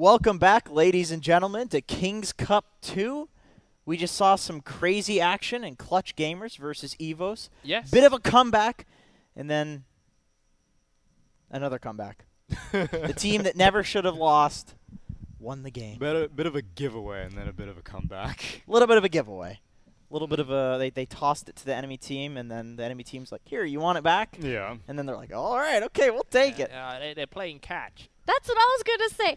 Welcome back, ladies and gentlemen, to King's Cup 2. We just saw some crazy action in Clutch Gamers versus EVOS. Yes. Bit of a comeback, and then another comeback. The team that never should have lost won the game. Bit of a giveaway and then a bit of a comeback. A little bit of a giveaway. A little bit of a they tossed it to the enemy team, and then the enemy team's like, "Here, you want it back?" Yeah. And then they're like, "All right, okay, we'll take it." They're playing catch. That's what I was gonna say.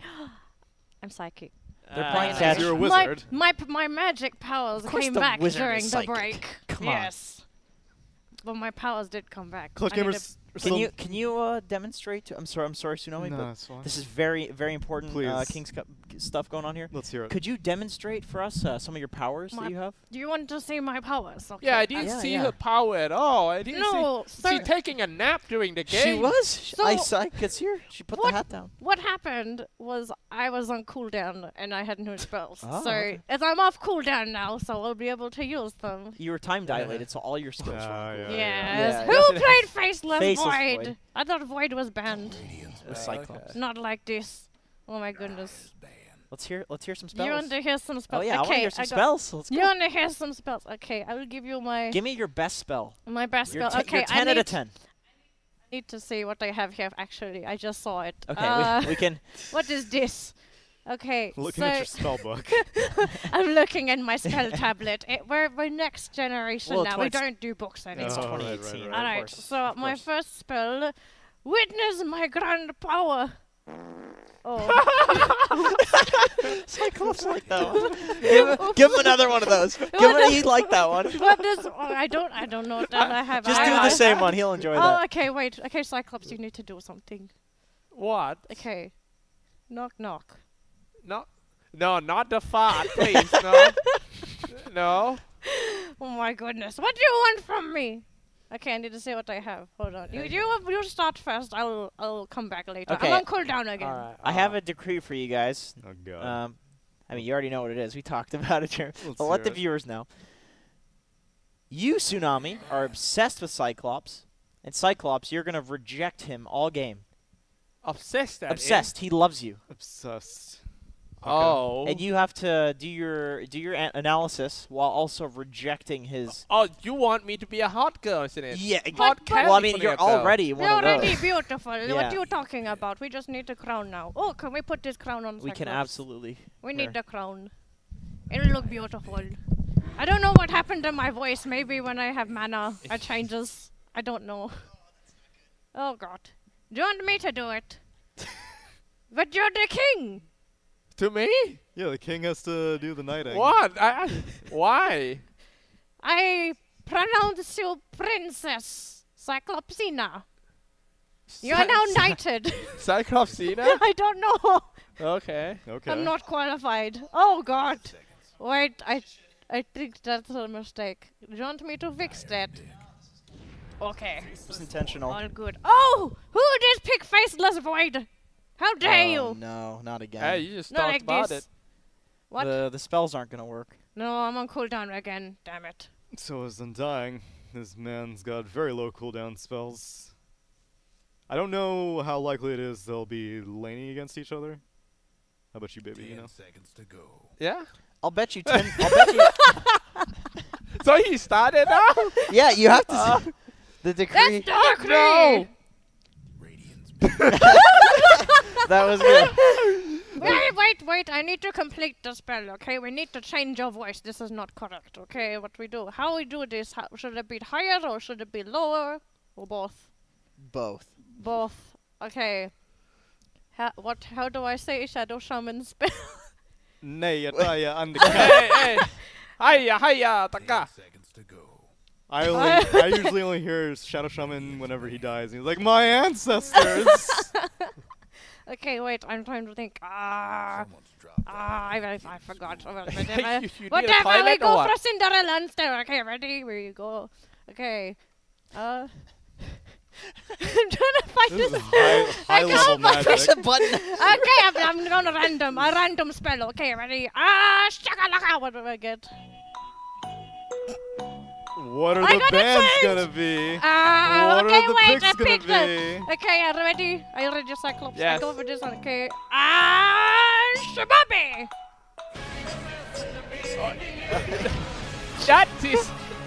I'm psychic. They're playing catch. You're a wizard. My magic powers came the back wizard during is the psychic. break. Come on. Yes. But my powers did come back. Clutch I need Gamers. Can you demonstrate? I'm sorry, Tsunami, No, but that's fine. this is very important Please. King's Cup stuff going on here. Let's hear it. Could you demonstrate for us some of your powers that you have? Do you want to see my powers? Okay. Yeah, I didn't see her power at all. I didn't see. She's taking a nap during the game. She was. So I could see her. She put the hat down. What happened was I was on cooldown and I had no spells. Oh, so as I'm off cooldown now, so I'll be able to use them. You were time dilated, so all your skills were on cooldown. Yes. Yeah. Who played Faceless Faceless Void? Void. I thought Void was banned. It was Xyclopzz. Not like this. Oh my goodness. Let's hear some spells. You want to hear some spells? Oh yeah, I want to okay, hear some spells. Let's go. You want to hear some spells? Okay, I will give you my Give me your best spell. my best Your spell. Okay, your 10 out of 10. I need to see what I have here. Actually, I just saw it. Okay, we can. What is this? Okay, Looking so at your spell book. I'm looking at my spell tablet. We're next generation Well, now. We don't do books It's anymore. 2018. right. Alright, Of so course. my first spell, witness my grand power. Oh. Cyclops like that one. Give him another one of those. He'd like that one. What is? Oh, I don't know what that I have. Just do the same one. He'll enjoy that. Oh, okay, wait. Okay, Cyclops, you need to do something. What? Okay. Knock, knock. No, not the fart, please. No. No. Oh my goodness. What do you want from me? Okay, I need to see what I have. Hold on. You start first. I'll come back later. Okay. I'm on cooldown again. All right. I have a decree for you guys. Oh god. I mean, you already know what it is. We talked about it here. Let's But let hear the it. viewers know. You, Tsunami, are obsessed with Cyclops. And Cyclops, you're going to reject him all game. Obsessed. Obsessed. He loves you. Obsessed. Oh. And you have to do your analysis while also rejecting his. Oh, you want me to be a hot girl, isn't it? Yeah. Hot Well, I mean, candy you're for a girl. already one You're of those. already beautiful. Yeah. What are you talking about? We just need a crown now. Oh, can we put this crown on We can Cyclops? absolutely. We Here. need the crown. It'll look beautiful. I don't know what happened to my voice. Maybe when I have mana, it changes. I don't know. Oh god. Do you want me to do it? But you're the king! To me? Yeah, the king has to do the knighting. What? Why? I pronounce you Princess Xyclopzz. You are now knighted. Cyclopzz? I don't know. Okay. Okay. I'm not qualified. Oh god. Wait, I think that's a mistake. Do you want me to fix that? Okay. It was intentional. All good. Oh! Who did pick Faceless Void? How dare you? No, not again. Hey, you just Not talked like about this. it. What? The spells aren't going to work. No, I'm on cooldown again. Damn it. So as Undying, this man's got very low cooldown spells. I don't know how likely it is they'll be laning against each other. How about you, baby? You know. Seconds to go. Yeah? I'll bet you 10. I'll bet you. So he started now? Yeah, you have to. See the decree. That's the decree! No! Radiant's That was good. Wait. I need to complete the spell, okay? We need to change your voice. This is not correct, okay? What we do. How we do this? Should it be higher or should it be lower? Or both? Both. Both. Okay. How do I say Shadow Shaman spell? Nay, Ataya, I'm the king. Hey! Hiya, taka! seconds to go. I usually only hear Shadow Shaman whenever he dies. And he's like, my ancestors! Okay, wait. I'm trying to think. Someone's dropped. I forgot. You need a Whatever, we toilet or go what? for Cinderella instead. Okay, ready? Here you go. Okay. I'm trying to find This this. is high level magic. Push a button. Okay, I'm going random. A random spell. Okay, ready? Shakalaka. What do I get? What are I the got a bands change! gonna be? What Okay, are the wait, picks I gonna picked it. be? Okay, are you ready? Are you ready, Cyclops? Yes. I go for this one, okay. Shababi!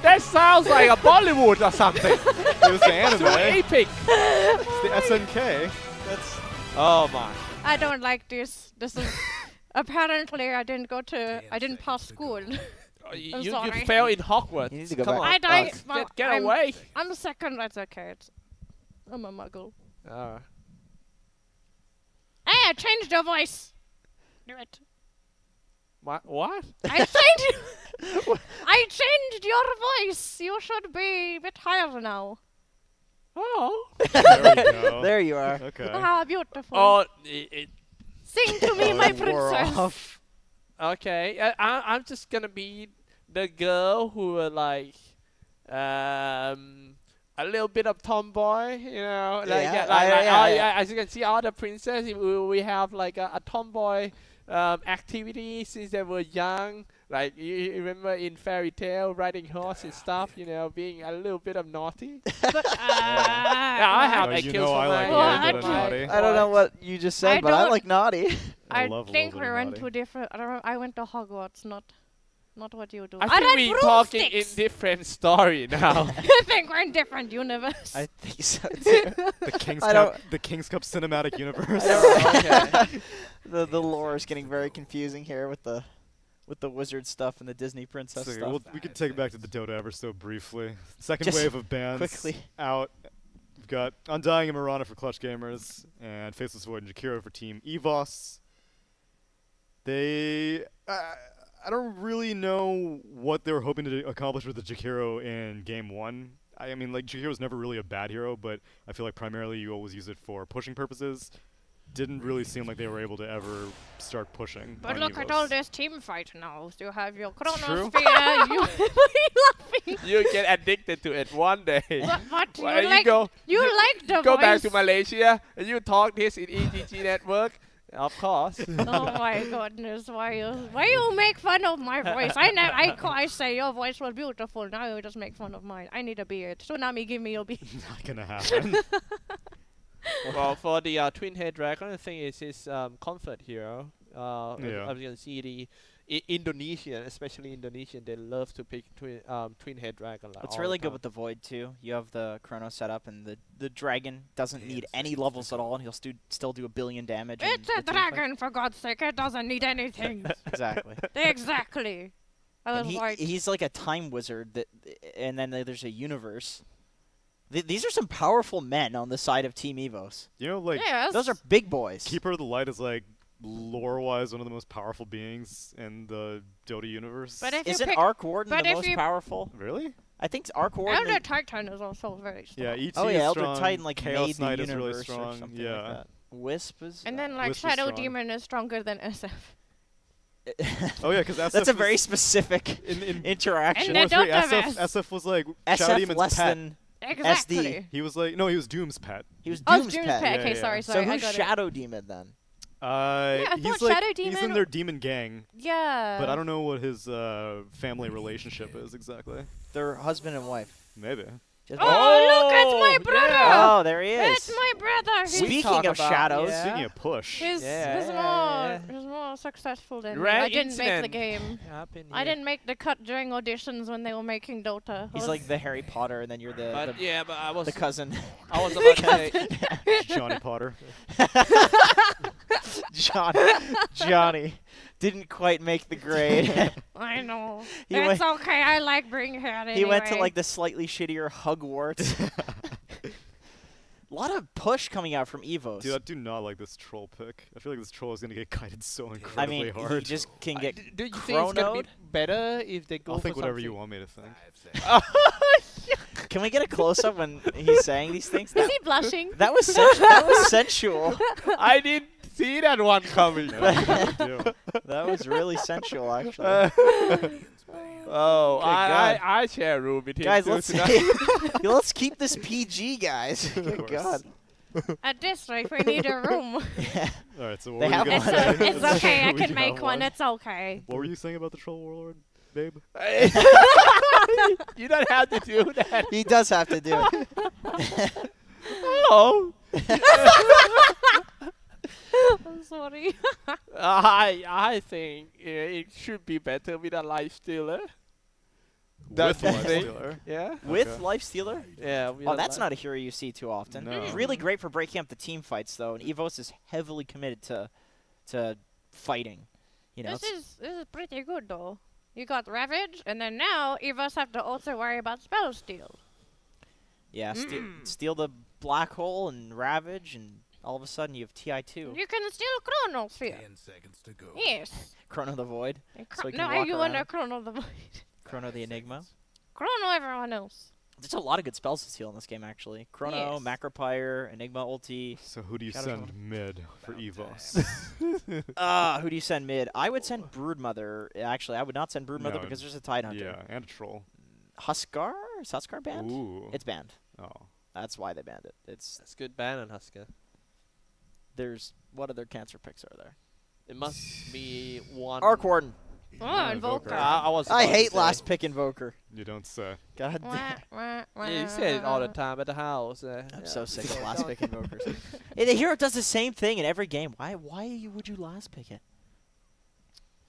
That sounds like a Bollywood or something. It was the anime. Too epic. It's the SNK. That's Oh my. I don't like this. This is apparently I didn't pass school. I'm You sorry. fell in Hogwarts. You need to go Come back. on. I died. Get away. I'm second. That's okay. I'm a muggle. Hey, I changed your voice. Do it. What? I changed. I changed your voice. You should be a bit higher now. Oh. There we go. there you are. Okay. Ah, beautiful. Oh. Sing to me, my princess. Okay. I'm just gonna be the girl who like a little bit of tomboy, you know, as you can see, all the princesses we have like a tomboy activity since they were young. Like you remember in fairy tale, riding horse and stuff, you know, being a little bit of naughty. But, Yeah, I have you kills know for I like my a little bit of What? naughty. I don't know what you just said, I but I don't- like naughty. I I love a think little we bit of went naughty. to different. I went to Hogwarts, not what you do. I read think we're talking in broomsticks. different story now. I think we're in different universe. I think so too. The King's Cup cinematic universe. Okay. the lore is getting very confusing here with the wizard stuff and the Disney princess So, stuff. well, we could take it back to the Dota ever so briefly. Second Just wave of bans quickly. out. We've got Undying and Mirana for Clutch Gamers, and Faceless Void and Jakiro for Team EVOS. They... I don't really know what they were hoping to accomplish with the Jakiro in Game 1. I mean, like, Jakiro's never really a bad hero, but I feel like primarily you always use it for pushing purposes. Didn't really seem like they were able to ever start pushing. But on look EVOS. at all this team fight now. You have your true. chronosphere. You laughing. You get addicted to it one day. What? Well, You like? go, You like the go voice? back to Malaysia and you talk this in EGG network. Of course. Oh my goodness! Why you make fun of my voice? I say your voice was beautiful. Now you just make fun of mine. I need a beard. Tsunami, give me your beard. Not gonna happen. Well, for the twin head dragon, I think it's his comfort hero. Yeah. As you can see, the Indonesian, especially Indonesian, they love to pick twin head dragon. Like, What's all really the good time. with the Void too, you have the Chrono set up, and the dragon doesn't need any levels at all, and he'll still do 1 billion damage. in It's a the team fight. dragon, for God's sake. It doesn't need anything. Exactly. Exactly. I And was right. he's like a time wizard, and then there's a universe. These are some powerful men on the side of Team EVOS. You know, like, Yes. Those are big boys. Keeper of the Light is like lore-wise one of the most powerful beings in the Dota universe. But if you Isn't pick, Arc Warden but the if most you- powerful? Really? I think Arc Warden. Elder Titan is also very strong. Yeah, ET Oh is yeah, Elder strong. Titan like Chaos made Knight the is really universe strong. or something Yeah. like that. Wisp is. And then like Wisp is Shadow strong. Demon is stronger than SF. Oh yeah, because That's a very specific in interaction. And the 4-3, Dotaverse. SF was like Shadow SF Demon's less pet. than Exactly. SD. He was like, no, he was Doom's pet. He was Oh, Doom's Doom's pet. pet. Okay, Yeah, sorry, yeah. So sorry. I who's got it. Shadow Demon then? I He's thought like Shadow he's Demon- in their demon gang, Yeah. but I don't know what his family relationship is exactly. They're husband and wife. Maybe. Just Oh, look, it's my yeah. brother. Oh, there he is. It's my brother. He's, Speaking talk of about- shadows, yeah. Speaking of push, he's, Yeah, he's yeah, more yeah. he's more successful than me. Rare I didn't make the incident. game. Happened I here. didn't make the cut during auditions when they were making Dota. he's like the Harry Potter, and then you're But yeah, but I was the cousin. I was about to say Johnny Potter. Johnny didn't quite make the grade. I know. He It's went- okay. I like bring hair anyway. He went to like the slightly shittier Hogwarts. A lot of push coming out from EVOS. Dude, I do not like this troll pick. I feel like this troll is gonna get kited so I incredibly mean, hard. he just can get do you think it's gonna be chronoed. better if they go I'll for think whatever something? you want me to think. Can we get a close up when he's saying these things? Is he blushing? That was sensual. I didn't see that one coming. No, you never do. That was really sensual, actually. Oh, Good I share a room with him Guys, too let's tonight. let's keep this PG, guys. Good course. God. At this rate, we need a room. Yeah. All right, so what They were you have gonna one. say? It's okay. I We can do make have one. It's okay. What were you saying about the troll warlord, babe? You don't have to do that. He does have to do it. Oh. I'm sorry. I think it should be better with a life stealer. With the Life thing. Stealer. Yeah. With Okay. Life Stealer? Yeah. with Oh, a that's life- not a hero you see too often. No. Really great for breaking up the team fights, though. And EVOS is heavily committed to fighting. You know, This is pretty good though. You got Ravage, and then now EVOS have to also worry about spell steal. yeah, steal the black hole and Ravage, and all of a sudden you have TI2. You can steal Chronosphere. 10 seconds to go. Yes. Chrono the Void, And So he can no, walk you around. under Chrono the Void. Chrono the Enigma. Chrono everyone else. There's a lot of good spells to steal in this game, actually. Chrono, Yes. Macropyre, Enigma ulti. So who do you Shadow send Shaman. mid for EVOS? Who do you send mid? I would send Broodmother. Actually, I would not send Broodmother No, because there's a Tidehunter. Yeah, and a troll. Huskar? Is Huskar banned? Ooh. It's banned. Oh. That's why they banned it. It's That's good ban on Husker. there's what other cancer picks are there? It must be one. Arc Warden. Oh, Invoker. I was. I about to hate say. last pick Invoker. You don't say. God Wah, damn. wah, wah. Yeah, you say it all the time at the house. I'm yeah. so sick of last pick Invokers. The hero does the same thing in every game. Why would you last pick it?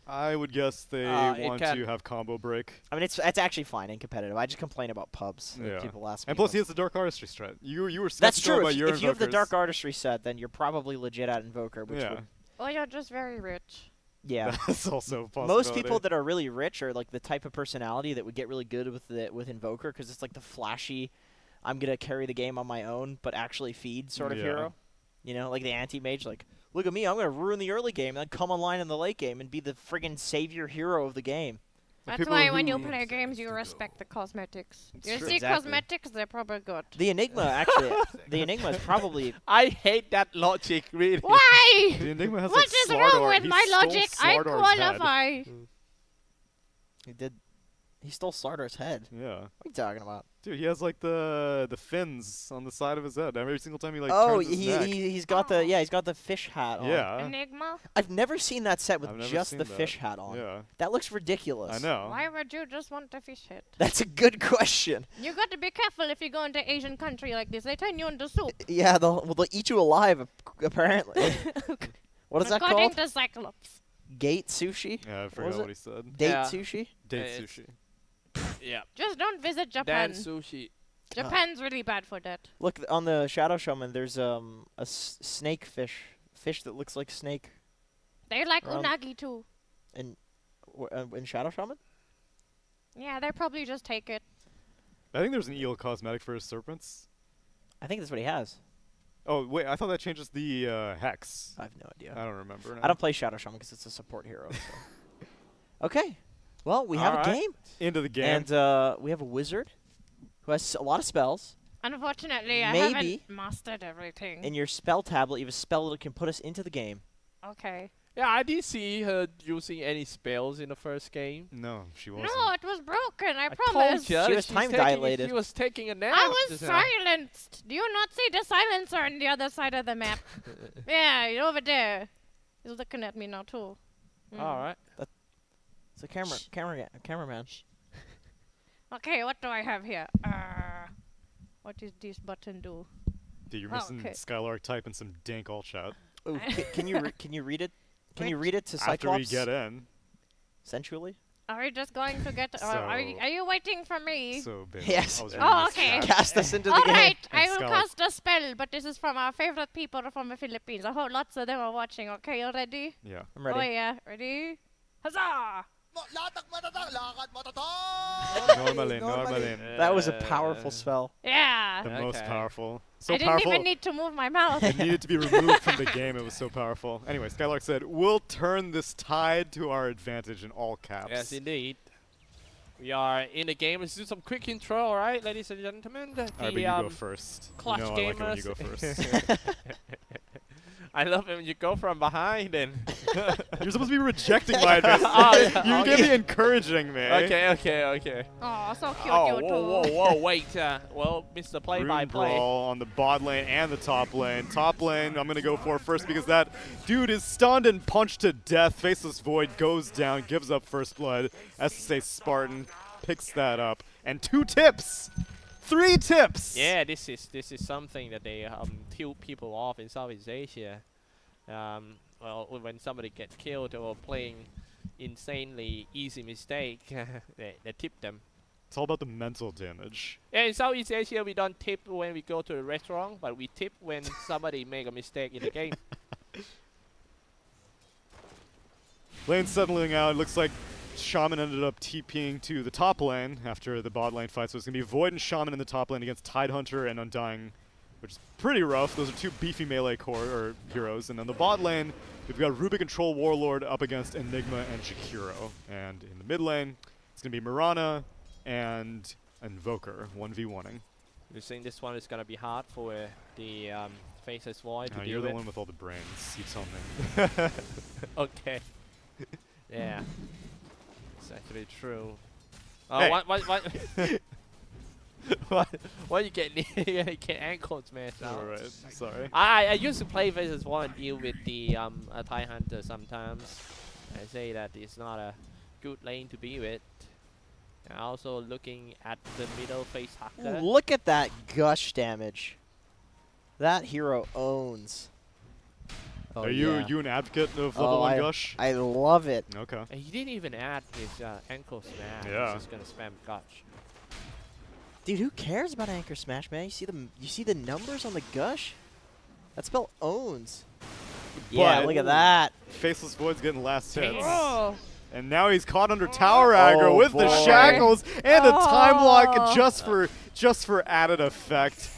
I would guess they It want can- to have combo break. I mean, it's actually fine in competitive. I just complain about pubs. that Yeah. People last And pick plus, he them. has the Dark Artistry strat. You were That's skeptical true. about your If you have the Invokers. Dark Artistry set, then you're probably legit at Invoker. Which Yeah. would, Or you're just very rich. yeah. That's also a possibility. Most people that are really rich are like the type of personality that would get really good with Invoker because it's like the flashy, I'm gonna carry the game on my own, but actually feed sort of Yeah. hero. You know, like the anti-mage, like, look at me, I'm gonna ruin the early game and then come online in the late game and be the friggin' savior hero of the game. That's people why when who- you play games, you respect the cosmetics. You true. see Exactly. cosmetics, they're probably good. The Enigma actually, the Enigma is probably I hate that logic, really. Why? The Enigma has What like is Slardar. wrong with He my stole logic? I Slardar's head. qualify. he stole Sardar's head. Yeah. What are you talking about? Dude, he has like the fins on the side of his head. Every single time he like Oh, turns his neck. he's got the he's got the fish hat on. Yeah. Enigma? I've never seen that set with I've never just seen the that. fish hat on. Yeah. That looks ridiculous. I know. Why would you just want a fish head? That's a good question. You got to be careful if you go into Asian country like this. They turn you into soup. Yeah, they'll eat you alive, apparently. What is that According called? to Xyclopzz. Gate sushi? Yeah, I was forgot it? what he said. Date Yeah. sushi? Date it's- sushi. Yeah. Just don't visit Dan Japan. sushi. Japan's really bad for that. Look, on the Shadow Shaman, there's a snake fish that looks like snake They like Around- unagi too. in Shadow Shaman. Yeah, they probably just take it. I think there's an eel cosmetic for his serpents. I think that's what he has. Oh wait, I thought that changes the hex. I have no idea. I don't remember. Now. I don't play Shadow Shaman because it's a support hero. So. Okay. Well, we have a Alright. game, Into the game. and we have a wizard who has a lot of spells. Unfortunately, I Maybe. haven't mastered everything. In your spell tablet, you have a spell that can put us into the game. Okay. Yeah, I didn't see her using any spells in the first game. no, she wasn't. No, it was broken, I Told promise. ya She that was she's time taking- dilated. She was taking a nap. I was just now. silenced. Do you not see the silencer on the other side of the map? Yeah, over there. He's looking at me now too. Mm. All right. It's a cameraman. Okay, what do I have here? What does this button do? Dude, you're Oh, missing okay. Skylark type and some dank alt chat. Ooh, can you read it? Can you Wait. read it to After we Cyclops? get in. Sensually? Are we just going to get? Are you waiting for me? So, baby, Yes. I was reading Oh, this okay. chat. Cast us into the All game. right, And I will Scarlet. cast a spell, but this is from our favorite people from the Philippines. I hope lots of them are watching. Okay, you ready? Yeah. I'm ready. Oh yeah, ready? Huzzah! Normally. That was a powerful spell. Yeah. The most Okay. powerful. So I didn't powerful. even need to move my mouth. It needed to be removed from the game. It was so powerful. Anyway, Skylark said, "We'll turn this tide to our advantage," in all caps. Yes, indeed. We are in the game. Let's do some quick intro, all right, ladies and gentlemen. All right, but you go first. Clutch you know I like it when you gamers. go first. I love it when you go from behind and. You're supposed to be rejecting my advice. Oh, yeah, You're okay. gonna be encouraging me. Okay. Oh, so cute, Oh, you two. whoa, wait. Well, Mr. Play-by-Play. Brawl on the bot lane and the top lane. Top lane, I'm gonna go for first because that dude is stunned and punched to death. Faceless Void goes down, gives up first blood. SSA Spartan picks that up, and 2 tips, 3 tips. Yeah, this is something that they tilt people off in Southeast Asia. well, when somebody gets killed or playing insanely easy mistake, they tip them. It's all about the mental damage. Yeah, in Southeast Asia, we don't tip when we go to a restaurant, but we tip when somebody make a mistake in the game. Lane settling out. Looks like Shaman ended up TPing to the top lane after the bot lane fight. So it's going to be Void and Shaman in the top lane against Tidehunter and Undying, which is pretty rough. Those are two beefy melee core heroes. And then the bot lane, we've got Rubik and Troll Warlord up against Enigma and Jakiro. And in the mid lane, it's going to be Mirana and Invoker 1v1ing. You think this one is going to be hard for the Faceless Void to You're deal the with? one with all the brains. You tell me. Okay. Yeah. It's actually true. Oh, Hey. what you get? You get ankle smashed out. Alright, sorry. I used to play Faceless Void and deal with the TIE Hunter sometimes. I say that it's not a good lane to be with. And also looking at the middle face hacker. Look at that gush damage. That hero owns. Oh, Are yeah. you an advocate of level 1 Gush? I love it. Okay. And he didn't even add his ankle smash. Yeah. He's just gonna spam gush. Dude, who cares about Anchor Smash, man? You see the numbers on the gush? That spell owns. Yeah, look at that. Faceless Void's getting last hits. Oh. And now he's caught under tower aggro with the boy. shackles and a time lock Oh. just for added effect.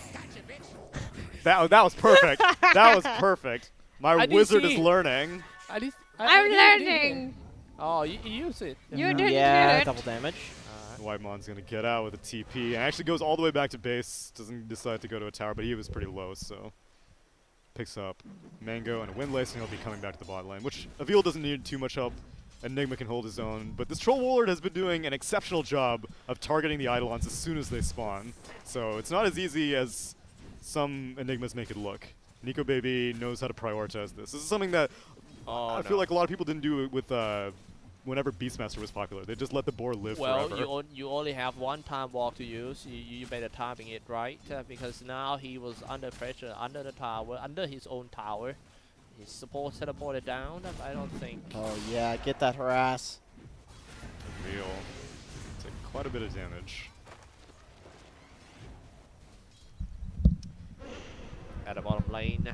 That was perfect. That was perfect. My I didn't wizard is see. learning. I'm learning. Oh, you use it. You didn't Yeah, hit it. double damage. Whitemon's gonna get out with a TP and actually goes all the way back to base. Doesn't decide to go to a tower, but he was pretty low, so picks up Mango and a Windlace, and he'll be coming back to the bot lane, which Avil doesn't need too much help. Enigma can hold his own, but this Troll Warlord has been doing an exceptional job of targeting the Eidolons as soon as they spawn. So it's not as easy as some Enigmas make it look. Nico Baby knows how to prioritize this. This is something that I feel like a lot of people didn't do it with whenever Beastmaster was popular. They just let the boar live forever. Well, you only have one time walk to use. You better timing it right because now he was under pressure, under the tower, under his own tower. His support teleported down. I don't think. Oh yeah, get that harass. Real. Take quite a bit of damage. At the bottom lane,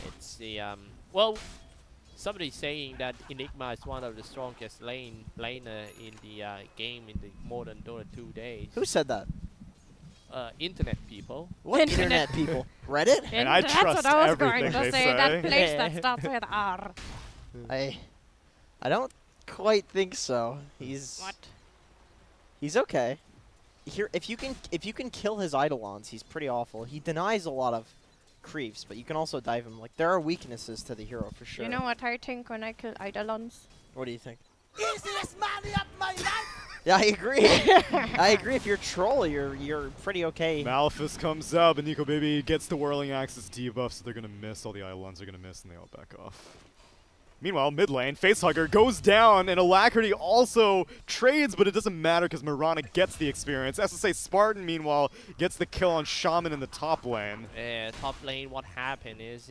it's the well. Somebody's saying that Enigma is one of the strongest laner in the game in the modern Dota 2 days. Who said that? Internet people. What Internet. internet people? Reddit? And I that's trust what I was everything going to they say. say. That place that starts with R. I don't quite think so. He's okay. Here, if you can kill his Eidolons, he's pretty awful. He denies a lot of creeps, but you can also dive him. Like, there are weaknesses to the hero for sure. You know what I think when I kill Eidolons? What do you think? Easiest money of my life! Yeah, I agree. I agree. If you're troll, you're pretty okay. Malphus comes up, and Nico Baby gets the Whirling Axis debuff, so they're going to miss. All the Eidolons are going to miss, and they all back off. Meanwhile, mid lane, Facehugger goes down, and Alacrity also trades, but it doesn't matter because Mirana gets the experience. SSA Spartan, meanwhile, gets the kill on Shaman in the top lane. Top lane, what happened is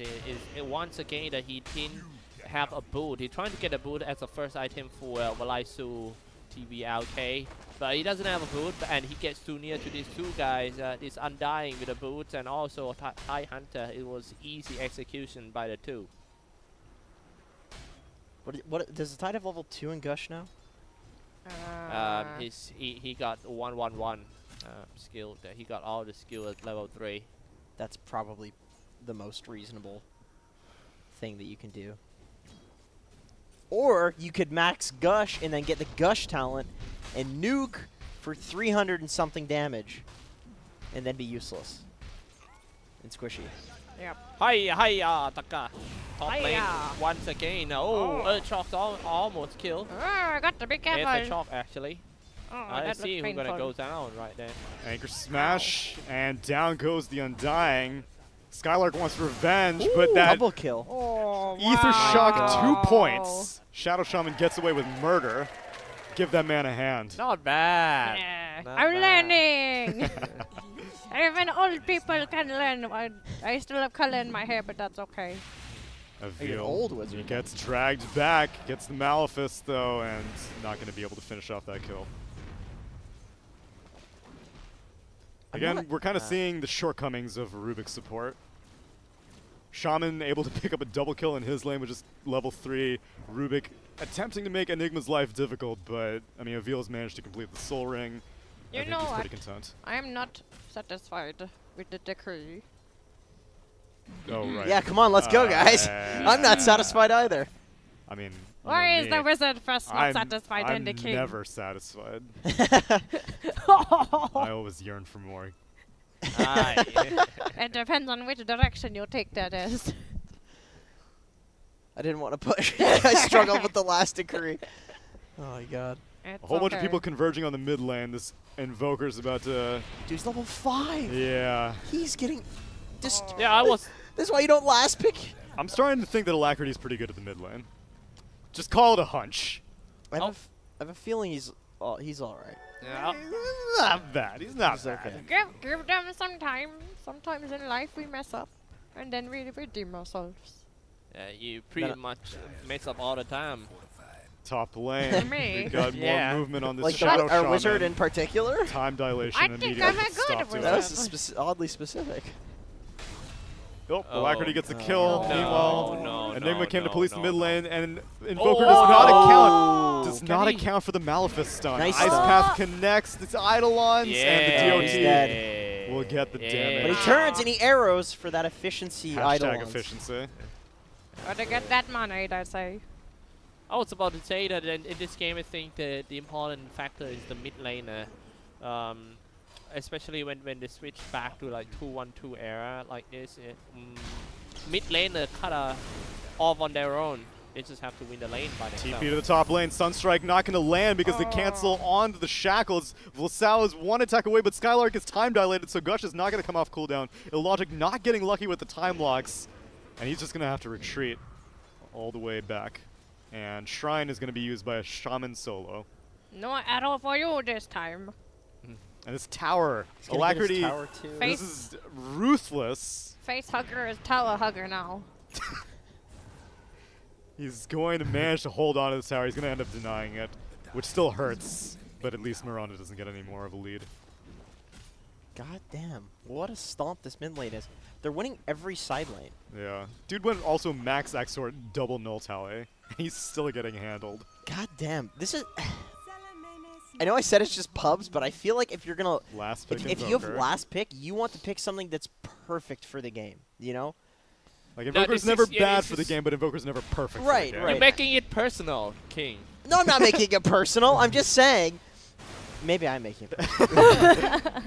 once again that he didn't have a boot. He's trying to get a boot as a first item for Valaisu TVLK, but he doesn't have a boot, and he gets too near to these two guys. This Undying with the boots, and also TIE Hunter. It was easy execution by the two. What does the Tide have level 2 in Gush now? He got 111 skill. He got all the skill at level 3. That's probably the most reasonable thing that you can do. Or you could max Gush and then get the Gush talent and nuke for 300 and something damage, and then be useless and squishy. Yep. Hiya, Taka. Top lane Hiya. once again. Oh, Earthshock's almost killed. Oh, I got to be There's a careful. shock actually. Oh, Let's that see looks who's gonna painful. go down right there. Anchor smash, and down goes the Undying. Skylark wants revenge, but that Double kill. Oh, Ether wow. Shock 2 points. Shadow Shaman gets away with murder. Give that man a hand. Not bad. Yeah. Not I'm bad. learning. Even old people can learn. I still have color in my hair, but that's okay. An old wizard. Gets dragged back, gets the Malefice though, and not going to be able to finish off that kill. Again, we're kind of seeing the shortcomings of Rubik's support. Shaman able to pick up a double kill in his lane with just level 3. Rubik attempting to make Enigma's life difficult, but I mean, Avil's managed to complete the Soul Ring. You I think know he's what? pretty content. I am not satisfied with the decree. Oh, right. Yeah, come on, let's go, guys. I'm not satisfied either. I mean, Why is the wizard first not satisfied in the I'm king? never satisfied. I always yearn for more. It depends on which direction you take that as. I didn't want to push. I struggled with the last decree. Oh my god. It's A whole bunch of people converging on the mid lane. This Invoker's about to... Dude, he's level 5. Yeah. He's getting... Yeah, I was... This is why you don't last pick. I'm starting to think that Alacrity's pretty good at the mid lane. Just call it a hunch. I have a feeling he's all right. Yeah, He's not bad. He's not bad. okay. Give them some time. Sometimes in life we mess up, and then we redeem ourselves. you pretty much mess up all the time. Top lane. Me. We got more movement on this Like Shadow our Shaman. wizard in particular? Time dilation I think immediately. I'm a good stopped wizard. it. That was oddly specific. Oh, Alacrity gets a kill. No. Meanwhile, No, Enigma came to police the mid lane, and Oh. Invoker does not account for the Malefice stun. Nice Ice stun. Path connects its Eidolons, and he's the dead. DOT will get the damage. But he turns and he arrows for that efficiency idol. Hashtag efficiency. Gotta get that money, I say. I was about to say that in this game, I think the important factor is the mid laner. Especially when they switch back to like 2-1-2 era like this. Mid laner kinda off on their own. They just have to win the lane by themselves. TP to the top lane. Sunstrike not going to land because they cancel onto the shackles. Vlasal is one attack away, but Skylark is time dilated, so Gush is not going to come off cooldown. Illogic not getting lucky with the time locks, and he's just going to have to retreat all the way back. And Shrine is going to be used by a Shaman solo. No arrow for you this time. And this tower, He's gonna get his Alacrity, tower too. this is ruthless. Face hugger is tower hugger now. He's going to manage to hold on to this tower. He's going to end up denying it, which still hurts. But at least Miranda doesn't get any more of a lead. God damn. What a stomp this mid lane is. They're winning every side lane. Yeah. Dude went also max Exort double null tally. He's still getting handled. God damn. This is... I know I said it's just pubs, but I feel like if you're going to... Last pick If you have last pick, you want to pick something that's perfect for the game, you know? Like, No, Invoker's this never is- yeah, bad this for the is- game, but Invoker's never perfect Right, for the game. right. You're making it personal, King. No, I'm not making it personal. I'm just saying... Maybe I'm making it personal.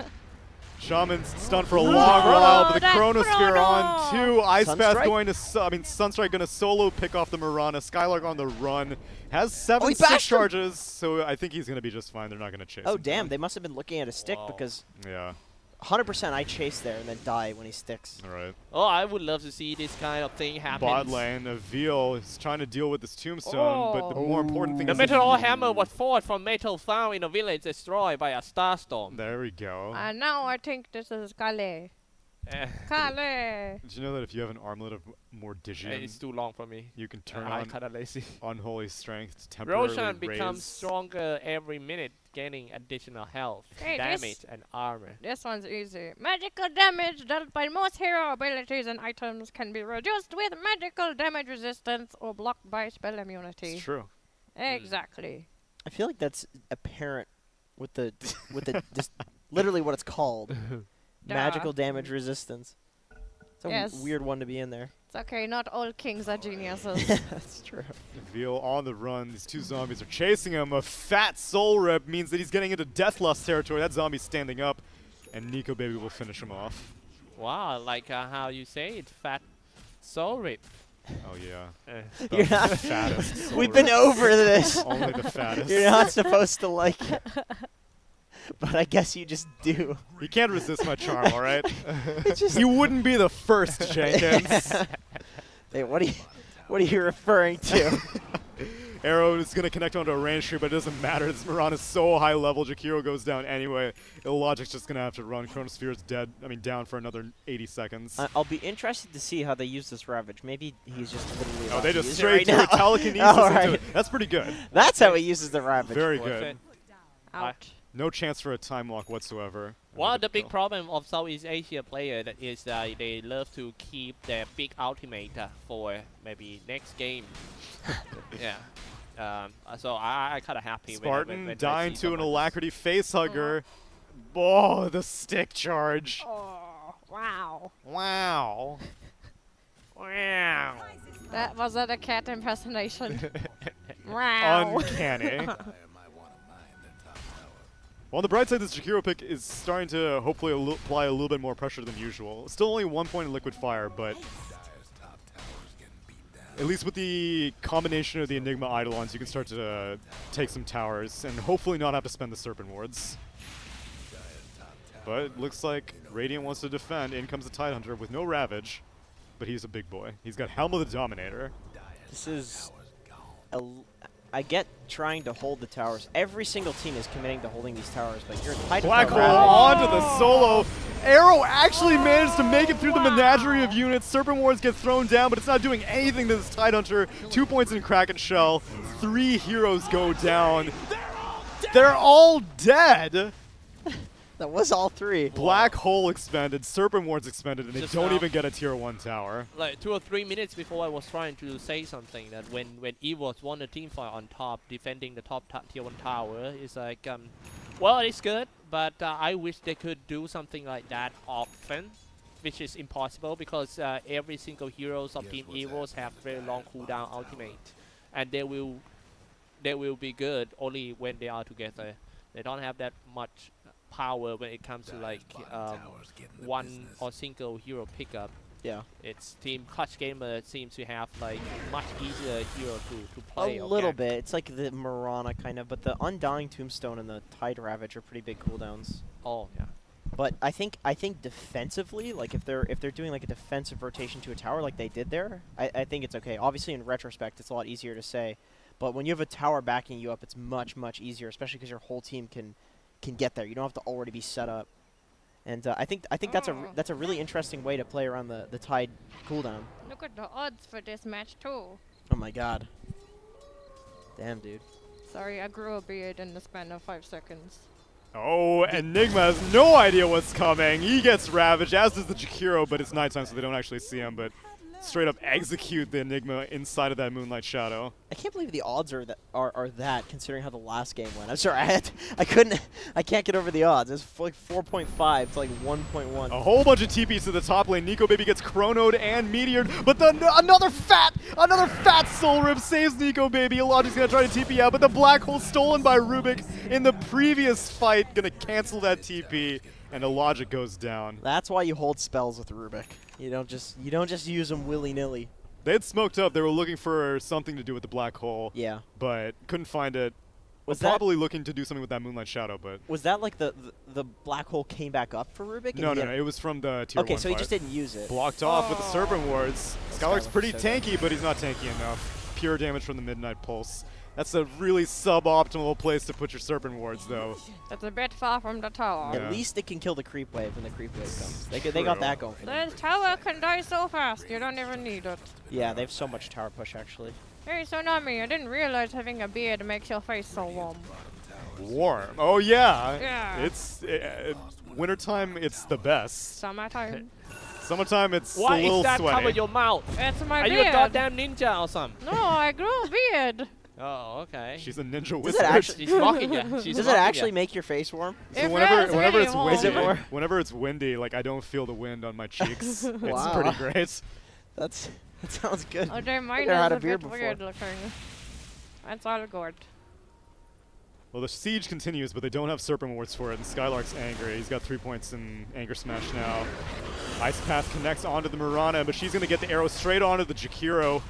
Shaman's stunned for a long while, but the that Chronosphere Chrono! on two. Ice Path Sunstrike? going to, Sunstrike going to solo pick off the Mirana. Skylark on the run. Has 7 he stick bashed him! charges, so I think he's going to be just fine. They're not going to chase Oh, him damn. down. They must have been looking at a stick Wow. because Yeah, 100% I chase there and then die when he sticks. all right. Oh, I would love to see this kind of thing happen. Bot lane, Avil is trying to deal with this tombstone, but the more important thing The is... Meteor Hammer was fought from metal found in a village destroyed by a starstorm. There we go. And now I think this is Kale. Kale! Did you know that if you have an armlet of Mordigium, It's too long for me. you can turn I'm on kinda lazy. Unholy Strength to temporarily Roshan becomes raise- stronger every minute, gaining additional health, Hey, damage, and armor. This one's easy. Magical damage dealt by most hero abilities and items can be reduced with magical damage resistance or blocked by spell immunity. It's true. Exactly. I feel like that's apparent with the just literally what it's called. Magical damage resistance. It's a Yes. weird one to be in there. It's okay, not all kings are geniuses. That's true. Veal on the run. These two zombies are chasing him. A fat soul rip means that he's getting into Deathlust territory. That zombie's standing up, and Nico Baby will finish him off. Wow, like how you say it, fat soul rip. Oh, yeah. Uh, You're not. Fattest soul We've been rip. over this. Only the fattest. You're not supposed to like it. But I guess you just do. You can't resist my charm, all right? It's just. You wouldn't be the first, Jenkins. Hey, what are you referring to? Arrow is going to connect onto a range tree, but it doesn't matter. This Mirana is so high level. Jakiro goes down anyway. Illogic's just going to have to run. Chronosphere's dead. I mean, down for another 80 seconds. I'll be interested to see how they use this Ravage. Maybe he's just literally. Oh, they just use straight it right to now. telekinesis All into right. it. That's pretty good. That's how he uses the Ravage. Very good. Ouch. No chance for a time lock whatsoever. One of the big problem of Southeast Asia player that is they love to keep their big ultimate for maybe next game. Yeah. So I kind of happy Spartan when dying I see to an someone- Alacrity facehugger. Oh, the stick charge. Oh, wow. Wow. Wow. Was that a cat impersonation? Wow. Uncanny. Well, on the bright side, this Jakiro pick is starting to hopefully apply a little bit more pressure than usual. Still only 1 point in Liquid Fire, but at least with the combination of the Enigma Eidolons, you can start to take some towers and hopefully not have to spend the Serpent Wards. But it looks like Radiant wants to defend. In comes the Tidehunter with no Ravage, but he's a big boy. He's got Helm of the Dominator. This is. I get trying to hold the towers. Every single team is committing to holding these towers, but you're tied to Black the Hole Ravage. onto the solo. Arrow actually managed to make it through the menagerie of units. Serpent Wards get thrown down, but it's not doing anything to this Tidehunter. 2 points in Kraken Shell. 3 heroes go down. They're all dead. That was all 3. Black Hole expanded, Serpent Wards expanded, and they Just don't now. even get a tier 1 tower. Like 2 or 3 minutes before I was trying to say something that when EVOS won a team fight on top, defending the top tier 1 tower, is like, well, it's good, but I wish they could do something like that often, which is impossible because every single heroes of Team EVOS have very long cooldown ultimate, and they will be good only when they are together. They don't have that much power when it comes to like one or single hero pickup. Yeah. It's Team Clutch Gamer seems to have like much easier hero to play. A little bit. It's like the Mirana kind of, but the Undying Tombstone and the Tide Ravage are pretty big cooldowns. Oh yeah. But I think defensively, like if they're doing like a defensive rotation to a tower like they did there, I think it's okay. Obviously in retrospect it's a lot easier to say, but when you have a tower backing you up, it's much easier, especially because your whole team can get there. You don't have to already be set up. And I think that's a really interesting way to play around the Tide cooldown. Look at the odds for this match too. Oh my god. Damn, dude. Sorry, I grew a beard in the span of 5 seconds. Oh, Enigma has no idea what's coming. He gets ravaged, as does the Jakiro, but it's nighttime, so they don't actually see him. But straight up execute the Enigma inside of that Moonlight Shadow. I can't believe the odds are that considering how the last game went. I'm sorry, I can't get over the odds. It's like 4.5 to like 1.1. A whole bunch of TPs to the top lane. Nico Baby gets chronoed and meteored, but another fat soul rip saves Nico Baby. Illogic's gonna try to TP out, but the black hole stolen by Rubik in the previous fight gonna cancel that TP, and Illogic goes down. That's why you hold spells with Rubik. You don't just use them willy-nilly. They had smoked up. They were looking for something to do with the black hole. Yeah. But couldn't find it. Was probably looking to do something with that Moonlight Shadow, but was that like the black hole came back up for Rubik? no, it was from the tier 1 Okay, so he fight. just didn't use it. Blocked off with the Serpent Wards. Skylark's pretty so tanky, but he's not tanky enough. Pure damage from the Midnight Pulse. That's a really suboptimal place to put your Serpent Wards, though. That's a bit far from the tower. Yeah. At least it can kill the creep wave when the creep wave comes. They got that going for them. The tower can die so fast, you don't even need it. Yeah, they have so much tower push actually. Hey, Tsunami, I didn't realize having a beard makes your face so warm. Warm. Oh, yeah. Yeah. It's wintertime, it's the best. Summertime. Summertime, it's a Why little is that sweaty. cover your mouth? It's my Are beard. you a goddamn ninja or something? No, I grew a beard. Oh, okay. She's a ninja Does wizard. it actually? She's mocking you. She's Does it mocking actually ya. make your face warm? So It whenever feels whenever really it's warm. windy, Is it more? whenever it's windy, like I don't feel the wind on my cheeks. It's Wow. pretty great. That sounds good. Oh, their mine never had is a a beard bit before. weird looking. That's all good. Well, the siege continues, but they don't have Serpent Wards for it, and Skylark's angry. He's got 3 points in Anger Smash now. Ice Path connects onto the Mirana, but she's going to get the arrow straight onto the Jakiro.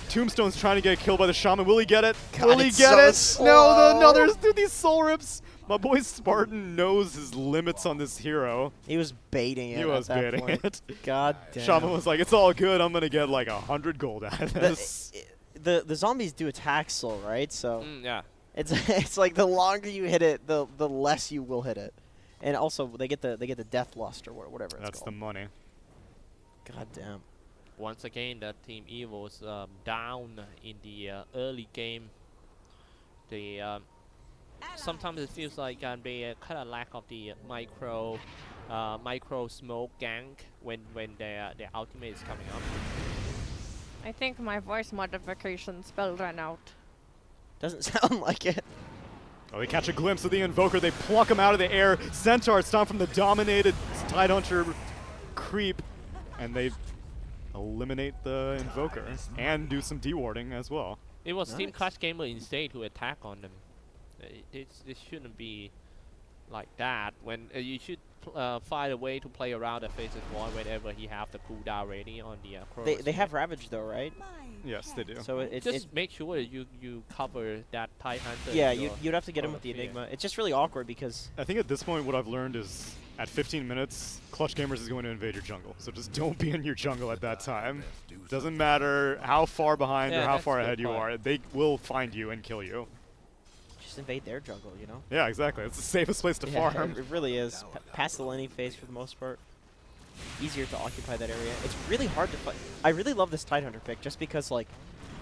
Tombstone's trying to get killed by the Shaman. Will he get it? God, Will he it's get so it? slow. No, another. Dude, these soul rips. My boy Spartan knows his limits on this hero. He was baiting it. He was at that baiting point. it. God damn. Shaman was like, it's all good. I'm going to get like 100 gold out of this. the zombies do attack slow, right? So Yeah. it's like the longer you hit it, the less you will hit it, and also they get the death lust or whatever. That's the money. God damn. Once again, the team EVOS down in the early game. They sometimes it feels like they kind of lack of the micro smoke gank when their ultimate is coming up. I think my voice modification spell ran out. Doesn't sound like it. Oh, they catch a glimpse of the Invoker. They pluck him out of the air. Centaur stomped from the dominated Tidehunter creep, and they eliminate the Invoker and do some dewarding as well. It was Nice. Team Clutch Gamer instead who attack on them. This shouldn't be like that. When you should find a way to play around the Faces Wall whenever he have the cooldown ready on the Chronos. They have Ravage though, right? Yes, they do. So just make sure you cover that Tidehunter. yeah, you'd have to get him with the Chronosphere. Enigma. It's just really awkward because I think at this point what I've learned is at 15 minutes, Clutch Gamers is going to invade your jungle. So just don't be in your jungle at that time. Doesn't matter how far behind or Yeah, how that's far a good ahead you point. are. They will find you and kill you. just invade their jungle, you know? Yeah, exactly. It's the safest place to Yeah, farm. it really is. Past the landing phase for the most part. Easier to occupy that area. It's really hard to fight. I really love this Tidehunter pick just because, like,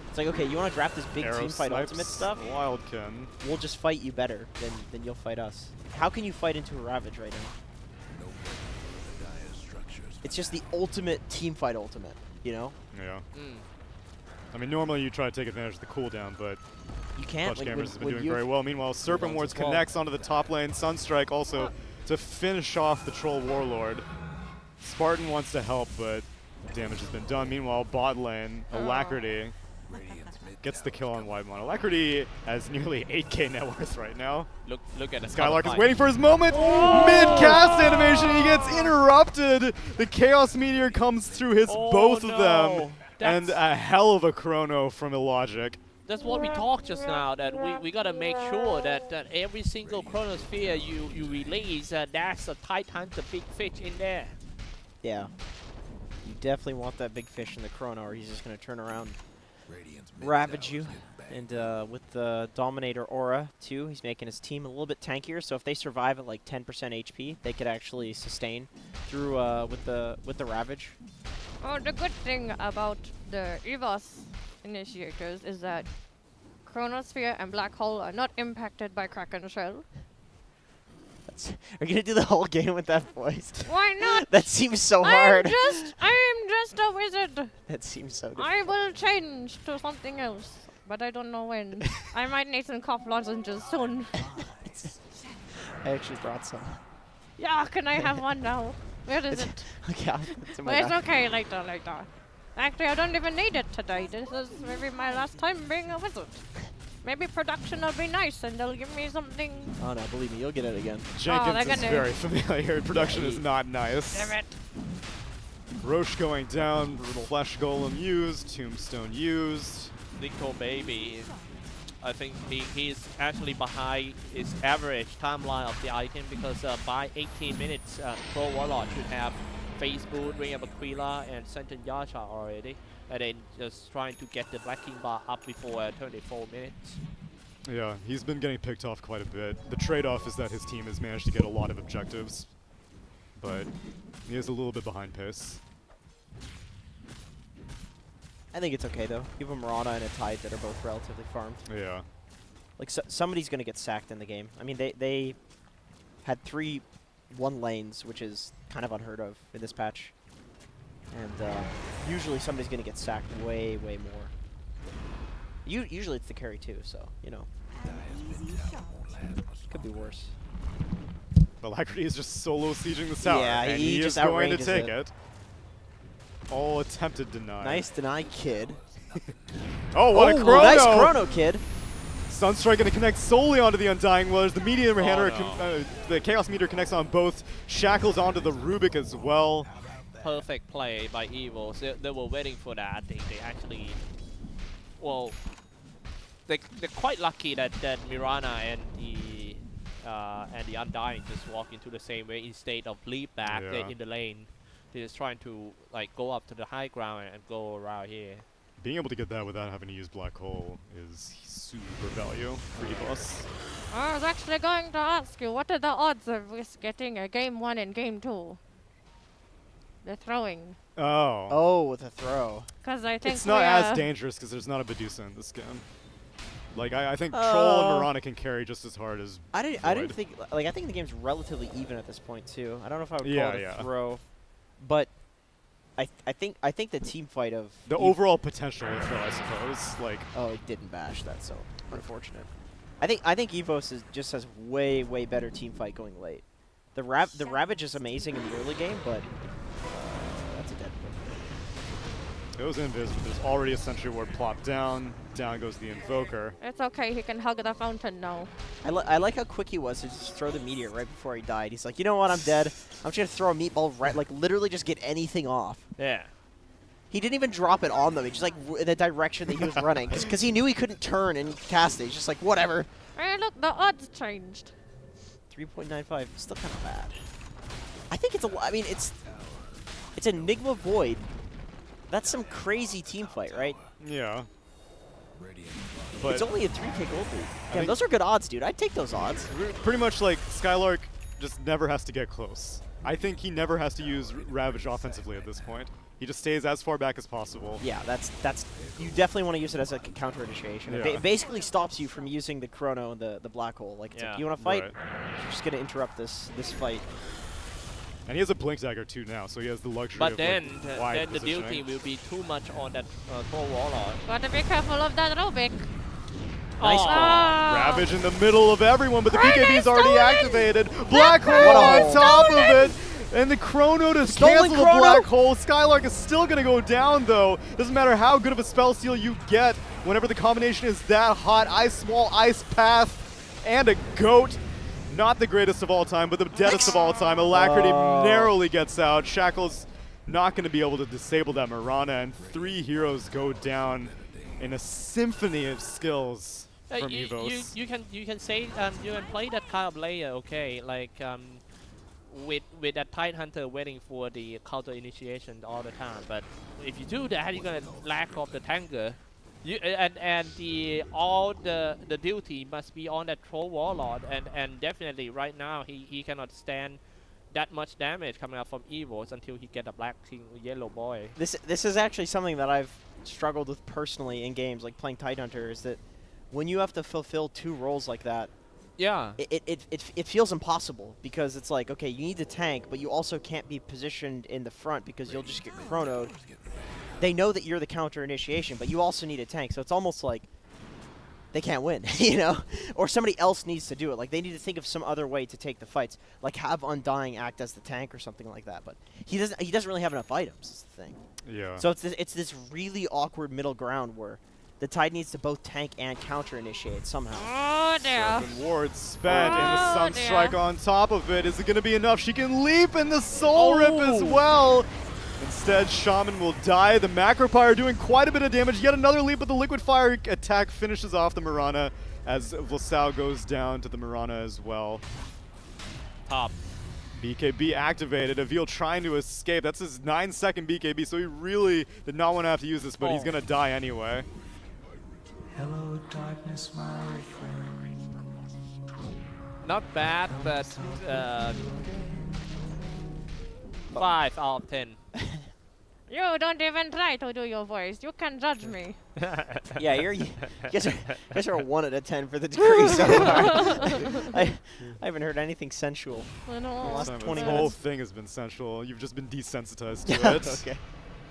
it's like, okay, you want to draft this big Arrow team fight snipes, ultimate stuff? Wildkin. We'll just fight you better than you'll fight us. How can you fight into a Ravage right now? It's just the ultimate team fight ultimate, you know? Yeah. I mean, normally you try to take advantage of the cooldown, but You can't. Clutch When, Gamers has been when doing you very well. Meanwhile, Serpent runs Wards as well. connects onto the top lane. Sunstrike also to finish off the Troll Warlord. Spartan wants to help, but damage has been done. Meanwhile, bot lane, Alacrity gets the kill on Whitemon. Alacrity has nearly 8k net worth right now. Look at the Skylark is fight. waiting for his moment. Mid-cast animation, he gets interrupted. The Chaos Meteor comes through his both of them. And a hell of a chrono from Illogic. That's what we talked just now, that we gotta make sure that every single Chronosphere you release, that's a Tidehunter big fish in there. Yeah. You definitely want that big fish in the Chrono or he's just going to turn around, ravage you. And with the Dominator Aura, too, he's making his team a little bit tankier. So if they survive at like 10% HP, they could actually sustain through with the Ravage. Oh, the good thing about the EVOS initiators is that Chronosphere and Black Hole are not impacted by Kraken Shell. Are you going to do the whole game with that voice? Why not? That seems so hard. I'm just a wizard. That seems so difficult. I will change to something else, but I don't know when. I might need some cough lozenges soon. I actually brought some. Yeah, can I have one now? Where is it? Okay, it's in my But it's bag. okay, later. Actually, I don't even need it today. This is maybe my last time being a wizard. Maybe production will be nice and they'll give me something. Oh no, believe me, you'll get it again. Jenkins they're is gonna- very familiar. Production is not nice. Damn it. Roche going down, Flesh Golem used, Tombstone used. Little baby, I think he's actually behind his average timeline of the item because by 18 minutes, Pro Warlord should have Face Boot, Ring of Aquila, and Sentient Yasha already. And then just trying to get the Black King bar up before 24 minutes. Yeah, he's been getting picked off quite a bit. The trade-off is that his team has managed to get a lot of objectives, but he is a little bit behind pace. I think it's okay though. You have a Mirana and a Tide that are both relatively farmed. Yeah. Like somebody's gonna get sacked in the game. I mean, they had 3 1 lanes, which is kind of unheard of in this patch. And usually somebody's gonna get sacked way more. Usually it's the carry too, so you know. Could be worse. Alacrity is just solo sieging the tower, Yeah, and he he is just going to outranges take it. it. All attempted deny. Nice deny, kid. Oh, what a chrono! Nice chrono, kid. Sunstrike going to connect solely onto the Undying Willers. The Meteor Hammer, no. the Chaos Meteor connects on both. Shackles onto the Rubik as well. Perfect play by EVOS. They were waiting for that. They actually, well, they're quite lucky that Mirana and the Undying just walk into the same way instead of leap back Yeah. in the lane. They're just trying to like go up to the high ground and go around here. being able to get that without having to use Black Hole is super value for EVOS. I was actually going to ask you, what are the odds of us getting a game 1 and game 2? The throwing. Oh. Oh, with a throw. Because I think It's not as dangerous because there's not a Medusa in this game. Like I think Troll and Mirana can carry just as hard as I Void. didn't think I think the game's relatively even at this point too. I don't know if I would call it Yeah. a throw, but I think the team fight of The overall potential of throw, I suppose. Like oh, it didn't bash. That's so unfortunate. I think EVOS just has way better team fight going late. The Ravage is amazing in the early game, but that's a dead pick. it was invis, but there's already a Sentry Ward plopped down. Down goes the Invoker. It's okay, he can hug the fountain now. I like how quick he was to just throw the meteor right before he died. He's like, you know what, I'm dead. I'm just gonna throw a meatball right, like literally just get anything off. Yeah. He didn't even drop it on them. He just like in the direction that he was running, because he knew he couldn't turn and cast it. He's just like, whatever. Hey, look, the odds changed. 3.95, still kind of bad. I think it's I mean, it's Enigma Void. That's some crazy team fight, right? Yeah. Radiant. But It's only a 3K gold lead. Damn, those are good odds, dude. I'd take those odds. pretty much like Skylark just never has to get close. I think he never has to use Ravage offensively at this point. He just stays as far back as possible. Yeah, that's you definitely want to use it as a counter initiation. Yeah. It basically stops you from using the Chrono and the black hole. Like, it's like, you want to fight? Right. You're just gonna interrupt this fight. And he has a Blink Dagger too now, so he has the luxury But of then, like, wide then the positioning. duty will be too much on that Troll Warlord. Gotta be careful of that Rubik. Nice Oh. ball. Ravage in the middle of everyone, but the BKB is already stolen! activated. Black Hole What a on hole. top of it. And the Chrono to Stolen cancel the Chrono? Black Hole. Skylark is still going to go down, though. Doesn't matter how good of a spell steal you get. Whenever the combination is that hot, Ice Wall, Ice Path, and a Goat. Not the greatest of all time, but the deadest of all time. Alacrity narrowly gets out. Shackle's not going to be able to disable that Mirana, and 3 heroes go down in a symphony of skills from EVOS. You can say you can play that kind of layer, okay, like with that Tidehunter waiting for the counter initiation all the time. But if you do that, you're gonna lack of the tanker. You and all the duty must be on that Troll Warlord, and definitely right now he cannot stand that much damage coming out from EVOS until he get a Black King Yellow Boy. This is actually something that I've struggled with personally in games like playing Tidehunter, is that when you have to fulfill 2 roles like that, Yeah. it feels impossible, because it's like, okay, you need to tank, but you also can't be positioned in the front because you'll just get chronoed. They know that you're the counter initiation, but you also need a tank, so it's almost like they can't win, you know? Or somebody else needs to do it. Like, they need to think of some other way to take the fights, like have Undying act as the tank or something like that. But he doesn't really have enough items, is the thing. Yeah. So it's this really awkward middle ground where the Tide needs to both tank and counter initiate somehow. Oh dear. 7 wards spent, and the Oh, Sunstrike dear. on top of it. Is it going to be enough? She can leap in the Soul Rip as well. Instead, Shaman will die. The Macropyre doing quite a bit of damage. Yet another leap, but the Liquid Fire attack finishes off the Mirana as Vlasau goes down to the Mirana as well. Top. BKB activated. Avil trying to escape. That's his 9-second BKB, so he really did not want to have to use this, but he's going to die anyway. Hello, darkness, my friend. Not bad, but 5 out of 10. You don't even try to do your voice. You can judge me. Yeah, you guys are 1 out of 10 for the degree so far. I haven't heard anything sensual. I know. Last This 20 whole minutes. thing has been sensual. You've just been desensitized to it. Okay.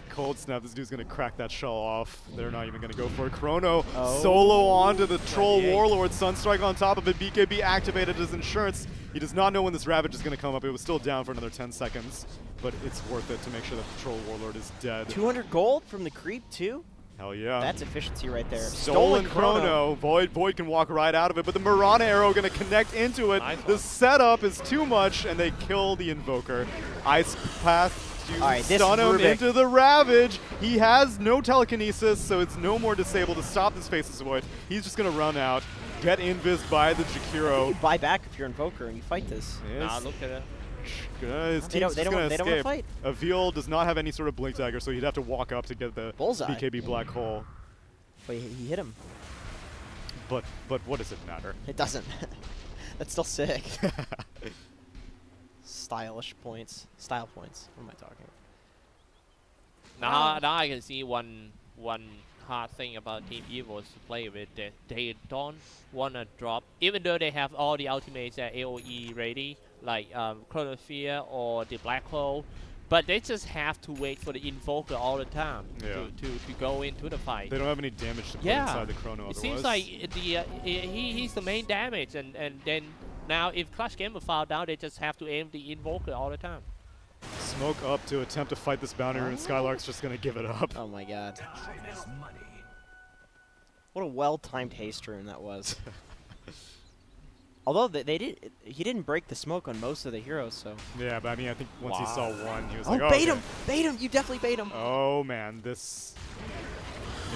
Cold Snap, this dude's gonna crack that shell off. They're not even gonna go for it. Chrono Oh. solo onto the Troll 98. Warlord. Sunstrike on top of it. BKB activated as insurance. He does not know when this Ravage is gonna come up. It was still down for another 10 seconds, but it's worth it to make sure that the Troll Warlord is dead. 200 gold from the creep too? Hell yeah. That's efficiency right there. Stolen Chrono. Void can walk right out of it, but the Mirana arrow gonna connect into it. Nice The one. setup is too much, and they kill the Invoker. Ice Path to Alright, this stun him Rubik. into the Ravage. He has no telekinesis, so it's no more disabled to stop this Faceless Void. He's just gonna run out, get invis by the You Jakiro. buy back if you're Invoker and you fight this. Nah, look at it. His They team's don't just gonna want to escape. fight. Avil does not have any sort of blink dagger, so he'd have to walk up to get the Bullseye. BKB black hole. Wait, he hit him. But what does it matter? It doesn't. That's still sick. Stylish points. Style points. What am I talking about? Now I can see one hard thing about Team EVOS to play with. They don't want to drop, even though they have all the ultimates at AoE ready, like Chronosphere or the Black Hole, but they just have to wait for the Invoker all the time to go into the fight. They don't have any damage to put inside the Chrono It otherwise. seems like he's the main damage, and then now if Clutch Gamer fall down, they just have to aim the Invoker all the time. Smoke up to attempt to fight this bounty rune, and Skylark's just gonna give it up. Oh my god. What a well-timed haste rune that was. Although he didn't break the smoke on most of the heroes, so. Yeah, but I mean, I think once he saw one, he was Oh, like, oh, bait okay. him! Bait him! You definitely bait him! Oh man, this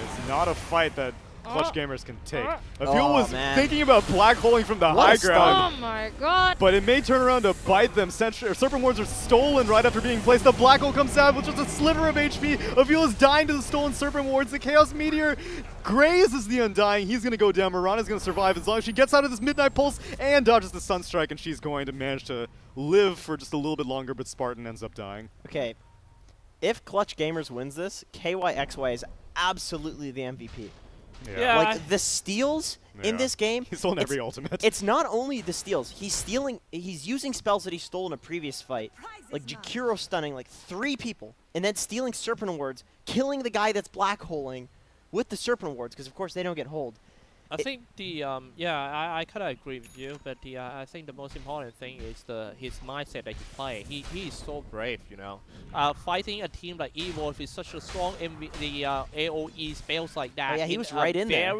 is not a fight that Clutch Gamers can take. Avil was thinking about black holing from the high ground. Oh my god. But it may turn around to bite them. Serpent wards are stolen right after being placed. The black hole comes out with just a sliver of HP. Avil is dying to the stolen serpent wards. The Chaos Meteor grazes the Undying. He's going to go down. Mirana's going to survive as long as she gets out of this Midnight Pulse and dodges the Sunstrike, and she's going to manage to live for just a little bit longer, but Spartan ends up dying. Okay. If Clutch Gamers wins this, KYXY is absolutely the MVP. Yeah. Like, the steals in this game. He's stolen every ultimate. It's not only the steals. He's using spells that he stole in a previous fight. Like Jakiro stunning like 3 people, and then stealing Serpent Wards, killing the guy that's black holing with the Serpent Wards, because of course they don't get hold. I think the I kind of agree with you, but I think the most important thing is his mindset that he play. He is so brave, you know. Fighting a team like EVOS with such a strong AOE spells like that. Oh, yeah, he was right in there.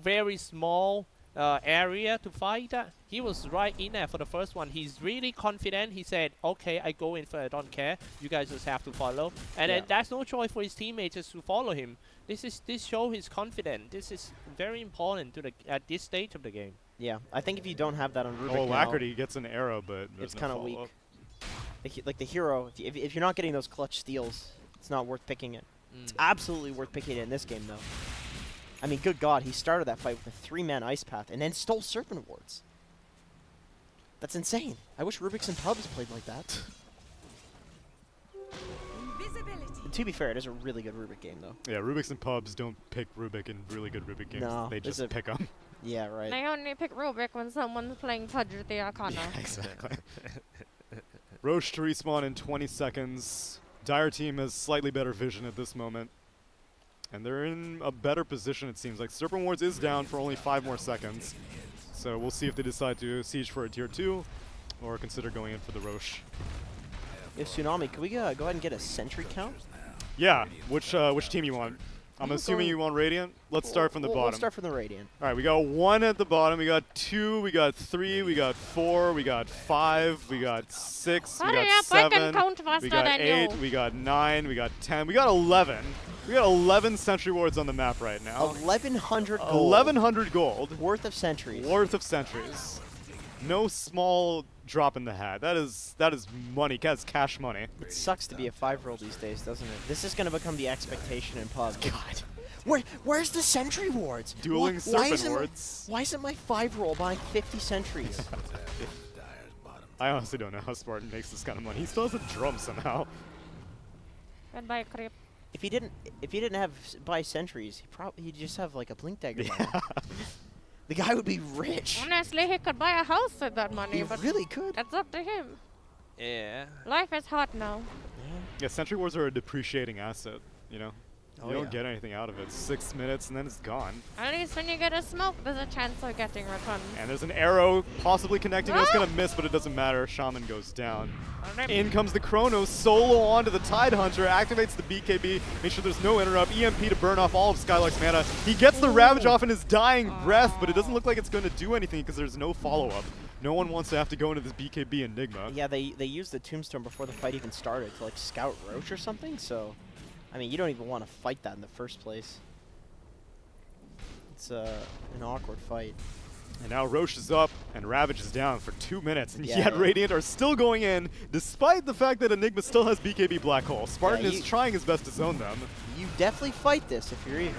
Very small area to fight. He was right in there for the first one. He's really confident. He said, "Okay, I go in for it. I don't care. You guys just have to follow." And then that's no choice for his teammates just to follow him. This show his confidence. This is very important to at this stage of the game. Yeah, I think if you don't have that on Rubik Oh, now, Alacrity gets an arrow, but it's kind of weak. Like the hero, if you're not getting those clutch steals, it's not worth picking it. It's absolutely worth picking it in this game, though. I mean, good God, he started that fight with a 3-man Ice Path and then stole Serpent Wards. That's insane. I wish Rubik's and Pubs played like that. And to be fair, it is a really good Rubik game, though. Yeah, Rubik's and Pubs don't pick Rubik in really good Rubik games. No, they just pick them. Yeah, right. They only pick Rubik when someone's playing Pudge the Arcana. Yeah, exactly. Roche to respawn in 20 seconds. Dire team has slightly better vision at this moment. And they're in a better position, it seems like. Serpent Wards is down for only 5 more seconds. So we'll see if they decide to siege for a tier 2 or consider going in for the Roche. If Tsunami, can we go ahead and get a sentry count? Yeah, which team you want? I'm assuming you want Radiant. Let's start from the bottom. Let's start from the Radiant. All right, we got 1 at the bottom. We got 2. We got 3. We got 4. We got 5. We got 6. We got 7. I can count faster we got than 8. you. We got 9. We got 10. We got 11. We got 11 sentry wards on the map right now. 1,100 gold. 1,100 gold. Worth of sentries. Worth of sentries. No small drop in the hat. That is money. That's cash money. It sucks to be a 5-year-old these days, doesn't it? This is going to become the expectation in pubs. God. Where's the sentry wards? Dueling serpent wards. Why isn't my 5-year-old buying 50 sentries? I honestly don't know how Spartan makes this kind of money. He still has a drum somehow. Goodbye, creep. If he didn't have buy sentries, he'd just have like a blink dagger. Yeah. The guy would be rich. Honestly, he could buy a house with that money, He but really could. that's up to him. Yeah. Life is hard now. Yeah, sentry wards are a depreciating asset, you know? Oh, You don't get anything out of it. 6 minutes and then it's gone. At least when you get a smoke, there's a chance of getting returns. And there's an arrow possibly connecting. It's going to miss, but it doesn't matter. Shaman goes down. In comes the Chrono, solo onto the Tide Hunter, activates the BKB, make sure there's no interrupt, EMP to burn off all of Skylark's mana. He gets the Ravage off in his dying breath, but it doesn't look like it's going to do anything because there's no follow-up. No one wants to have to go into this BKB Enigma. Yeah, they used the Tombstone before the fight even started to like scout Roche or something, so I mean, you don't even want to fight that in the first place. It's an awkward fight. And now Roche is up, and Ravage is down for 2 minutes, and Yeah, yet yeah. Radiant are still going in, despite the fact that Enigma still has BKB Black Hole. Spartan is trying his best to zone them. You definitely fight this if you're EVOS.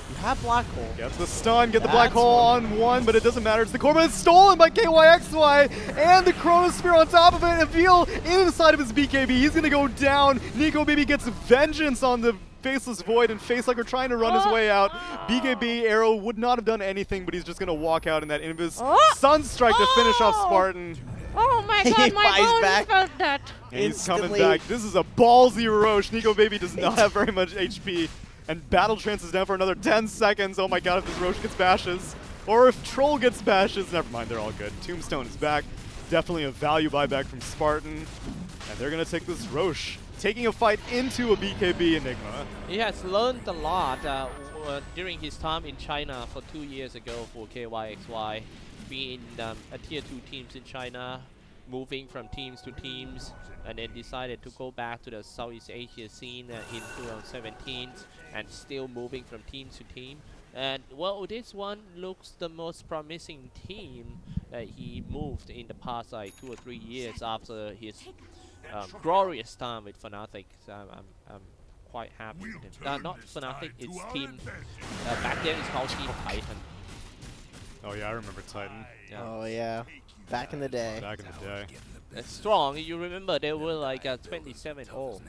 You have Black Hole. Gets the stun, get the Black Hole on one, but it doesn't matter. It's the core, but it's stolen by KYXY, and the Chronosphere on top of it, and Veal inside of his BKB. He's going to go down. Nico Baby gets vengeance on the Faceless Void, and Faceliker trying to run his way out. BKB arrow would not have done anything, but he's just going to walk out in that Invis Sunstrike to finish off Spartan. Oh my god, my bones felt that. And he's coming back. This is a ballsy Roche. Nico Baby does not have very much HP. And Battle Trance is down for another 10 seconds. Oh my god, if this Roche gets bashes. Or if Troll gets bashes. Never mind, they're all good. Tombstone is back. Definitely a value buyback from Spartan. And they're going to take this Roche, taking a fight into a BKB Enigma. He has learned a lot during his time in China for 2 years ago for KYXY, being a tier 2 teams in China, moving from teams to teams, and then decided to go back to the Southeast Asia scene in 2017, and still moving from team to team. And well, this one looks the most promising team that he moved in the past like 2 or 3 years after his glorious time with Fnatic. So I'm quite happy with him. Not Fnatic, it's team. Back then it's called Team Titan. Oh yeah, I remember Titan. Yeah. Oh yeah, back in the day. Back in the day. Strong. You remember they were like 27-0.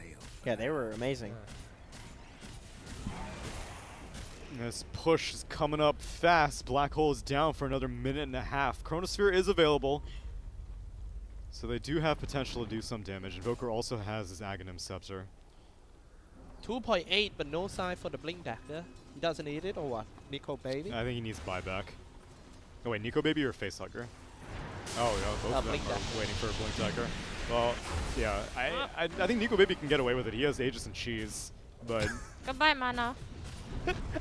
Yeah, they were amazing. This push is coming up fast. Black Hole is down for another minute and a half. Chronosphere is available, so they do have potential to do some damage. Invoker also has his Aghanim Scepter. 2.8, but no sign for the Blink Dagger. He doesn't need it, or what? Nico Baby? I think he needs buyback. Oh wait, Nico Baby or Facehugger? Oh yeah, both of them are waiting for a Blink Dagger. Well, yeah, I think Nico Baby can get away with it. He has Aegis and Cheese, but... Goodbye, mana.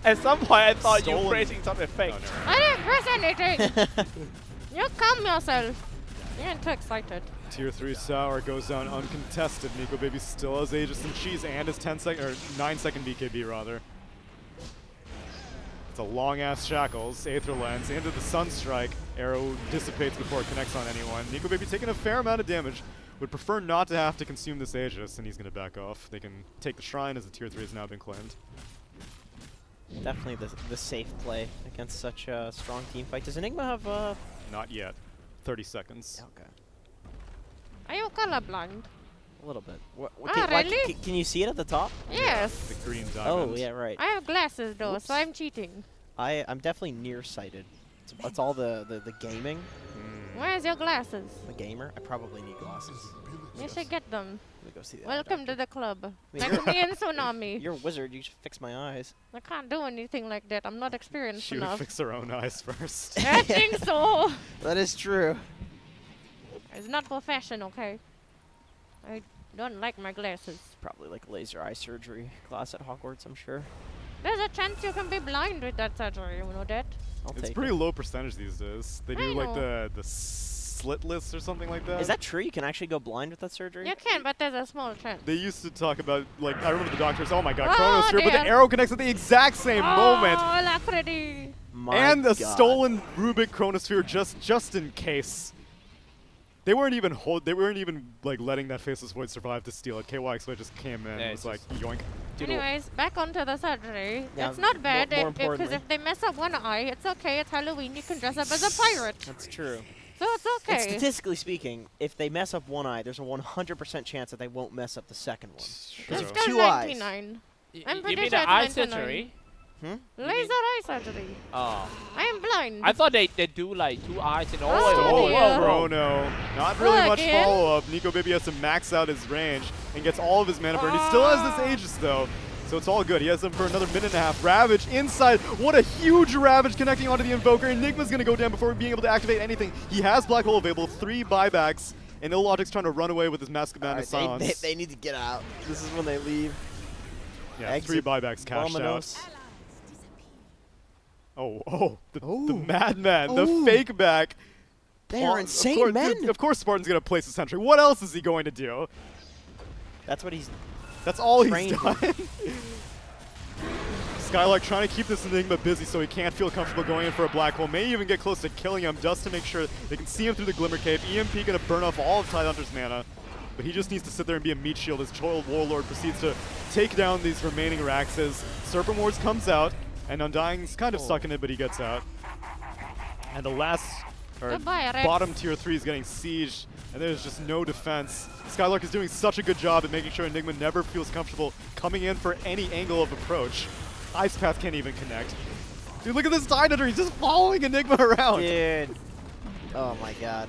At some point I thought you were praising something fake. Oh, no. I didn't press anything. You calm yourself. You're too excited. Tier 3 Sour goes down uncontested. Nico Baby still has Aegis and Cheese and his 9-second BKB rather. It's a long-ass Shackles, Aether Lens, into the Sunstrike. Arrow dissipates before it connects on anyone. Nico Baby taking a fair amount of damage. Would prefer not to have to consume this Aegis, and he's going to back off. They can take the Shrine as the Tier 3 has now been claimed. Definitely the safe play against such a strong team fight. Does Enigma have Not yet. 30 seconds. Okay. Are you colorblind? A little bit. Really? Can you see it at the top? Yes. The green diamond. Oh, yeah, right. I have glasses though, so I'm cheating. I'm definitely nearsighted. It's all the gaming. Where's your glasses? The gamer. I probably need glasses. You should get them. Let me go see that. Welcome to the club. mean, Like me and Tsunami. You're a wizard. You should fix my eyes. I can't do anything like that. I'm not experienced She would enough. fix her own eyes first. I think so. That is true. It's not professional, okay? I don't like my glasses. Probably like laser eye surgery class at Hogwarts, I'm sure. There's a chance you can be blind with that surgery, you know that? I'll It's take pretty it. low percentage these days. They do like the slitless or something like that. Is that true? You can actually go blind with that surgery? You can, but there's a small chance. They used to talk about, like, I remember the doctors, oh my god, Oh, Chronosphere, but the damn. arrow connects at the exact same moment. Oh, la pretty. My And a God. stolen Rubik Chronosphere just in case. They weren't even like letting that Faceless Void survive to steal it. KYXY just came in and was like, yoink. Anyways, back onto the surgery. Yeah, It's not bad more because importantly. if they mess up one eye, it's okay. It's Halloween. You can dress up as a pirate. That's true. So it's And okay. statistically speaking, if they mess up one eye, there's a 100% chance that they won't mess up the second one. It's There's still two eyes. 99. You I'm pretty mean sure the it's eye 99. surgery? Laser eye surgery. Oh. I am blind. I thought they do like 2 eyes in all. Oh, dear. Chrono. Not really Well, much again. follow-up. Nico Baby has to max out his range and gets all of his mana burn. He still has this Aegis, though. So it's all good. He has them for another minute and a half. Ravage inside. What a huge Ravage connecting onto the Invoker. Enigma's going to go down before being able to activate anything. He has Black Hole available, 3 buybacks, and Illogic's trying to run away with his Mask of Madness Silence. They need to get out. This is when they leave. Yeah, Exit 3 buybacks cashed out. Vominos. The madman, the fake back. They are Of insane course, men. Of course Spartan's going to place a sentry. What else is he going to do? That's what he's... That's all he's Trained done. Skylark trying to keep this Enigma busy so he can't feel comfortable going in for a black hole. May even get close to killing him just to make sure they can see him through the Glimmer Cave. EMP going to burn off all of Tidehunter's mana. But he just needs to sit there and be a meat shield as Choiled Warlord proceeds to take down these remaining Raxes. Serpent Wars comes out, and Undying's kind of stuck in it, but he gets out. And the last, or bottom tier 3 is getting sieged, and there's just no defense. Skylark is doing such a good job at making sure Enigma never feels comfortable coming in for any angle of approach. Ice Path can't even connect. Dude, look at this Tidehunter, he's just following Enigma around. Dude. Oh my god.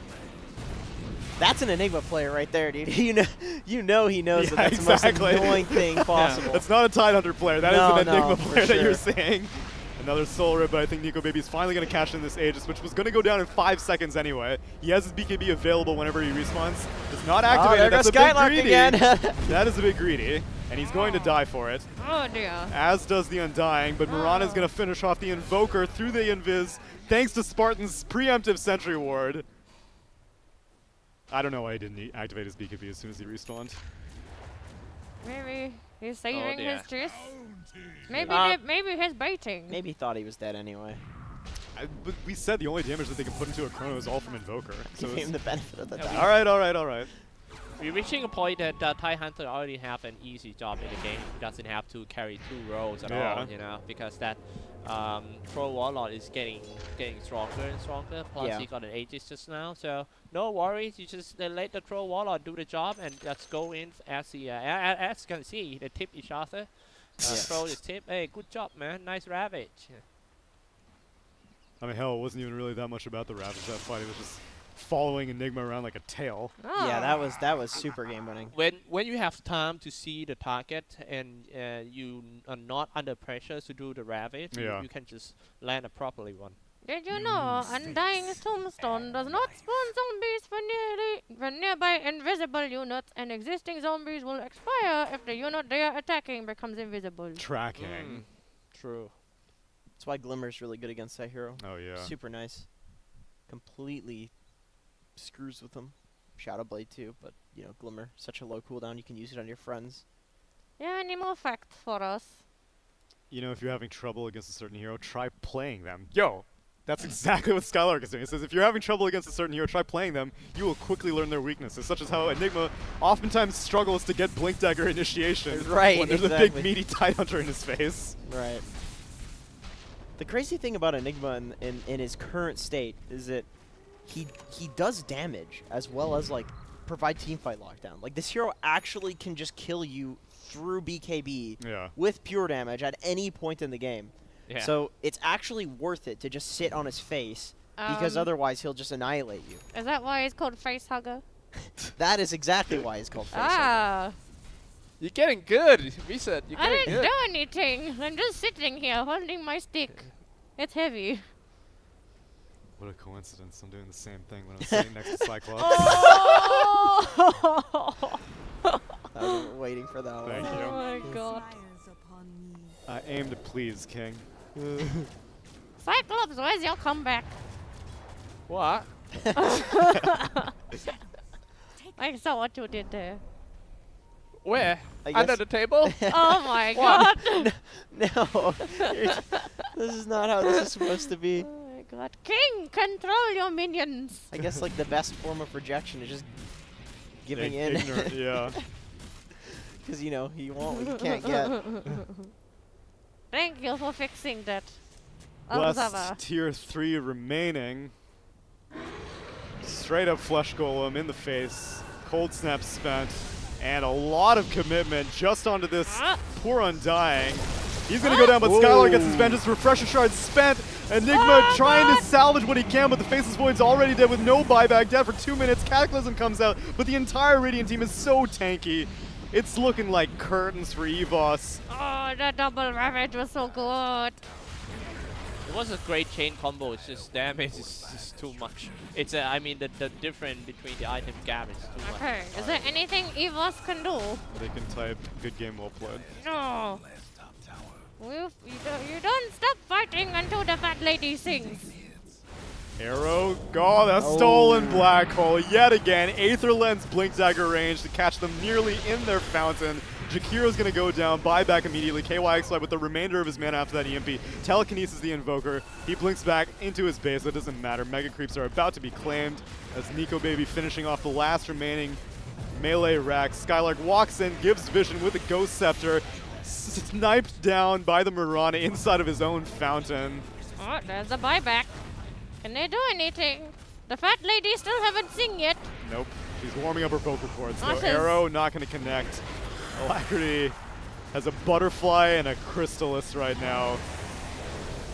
That's an Enigma player right there, dude. You know he knows that that's exactly. the most annoying thing possible. That's not a Tidehunter player. That is an Enigma player sure. that you're saying. Another Soul Rip, but I think Nico Baby is finally going to cash in this Aegis, which was going to go down in 5 seconds anyway. He has his BKB available whenever he respawns. Does not activate it. That's a bit greedy. Again. That is a bit greedy, and he's going to die for it. Oh dear. As does the Undying, but Mirana is going to finish off the Invoker through the Invis, thanks to Spartan's preemptive Sentry Ward. I don't know why he didn't activate his BKB as soon as he respawned. Maybe he's saving his juice. Maybe maybe he's baiting. Maybe he thought he was dead anyway. But we said the only damage that they can put into a Chrono is all from Invoker. So Give him the benefit of the doubt. Alright. We're reaching a point that Tidehunter already have an easy job in the game. He doesn't have to carry 2 roles at all, you know, because that Troll Warlord is getting stronger and stronger. Plus he got an Aegis just now, so no worries. You just let the Troll Warlord do the job and just go in as the as you can see, they tip each other. Troll is tip. Hey, good job, man. Nice Ravage. I mean, hell, it wasn't even really that much about the Ravage that fight. It was just following Enigma around like a tail. Oh. Yeah, that was super game winning. When you have time to see the target and you are not under pressure to do the Ravage, you can just land a properly one. Did you know Undying's Tombstone does not spawn zombies for nearby invisible units, and existing zombies will expire if the unit they are attacking becomes invisible? Tracking. True. That's why Glimmer's really good against that hero. Oh yeah. Super nice. Completely screws with him. Shadow Blade too, but you know, Glimmer, such a low cooldown, you can use it on your friends. Yeah, any more facts for us? You know, if you're having trouble against a certain hero, try playing them. Yo! That's exactly what Skylark is doing. It says if you're having trouble against a certain hero, try playing them. You will quickly learn their weaknesses, such as how Enigma oftentimes struggles to get Blink Dagger initiation when there's a big meaty Tidehunter in his face. Right. The crazy thing about Enigma in his current state is that he does damage as well as like provide teamfight lockdown. Like this hero actually can just kill you through BKB with pure damage at any point in the game. Yeah. So it's actually worth it to just sit on his face because otherwise he'll just annihilate you. Is that why he's called Face Hugger? That is exactly why he's called Face Hugger. You're getting good, Reset. You're getting good. I didn't do anything. I'm just sitting here holding my stick. It's heavy. What a coincidence. I'm doing the same thing when I'm sitting next to Xyclopzz. I was waiting for that one. Thank you. Oh my god. I aim to please, King. Xyclopzz, where's your comeback? What? I saw what you did there. Where? Under the table? Oh my god. No. This is not how this is supposed to be. Oh my god. King, control your minions. I guess like the best form of rejection is just giving in. Ignorant, yeah. Because you know, you want what you can't get. Thank you for fixing that. Last tier 3 remaining. Straight up Flesh Golem in the face. Cold Snap spent. And a lot of commitment just onto this poor Undying. He's going to go down, but Skylark gets his vengeance. Refresher Shard spent. Enigma trying to salvage what he can, but the Faceless Void's already dead with no buyback. Dead for 2 minutes. Cataclysm comes out, but the entire Radiant team is so tanky. It's looking like curtains for EVOS. Oh, the double Ravage was so good. It was a great chain combo. It's just damage is just too much. It's I mean the difference between the item gap is too much. Okay, is there anything EVOS can do? They can type good game well played. No. You don't stop fighting until the fat lady sings. Arrow, that's stolen black hole yet again. Aether Lens Blink Dagger range to catch them nearly in their fountain. Jakiro's going to go down, buyback immediately. KYXY with the remainder of his mana after that EMP. Telekinesis the Invoker. He blinks back into his base. That doesn't matter. Mega Creeps are about to be claimed as Nico Baby finishing off the last remaining melee rack. Skylark walks in, gives vision with a Ghost Scepter. Sniped down by the Mirana inside of his own fountain. Oh, there's a buyback. Can they do anything? The fat lady still haven't sing yet. Nope. She's warming up her vocal cords. So Awesome. Arrow not going to connect. Alacrity has a Butterfly and a Crystallis right now.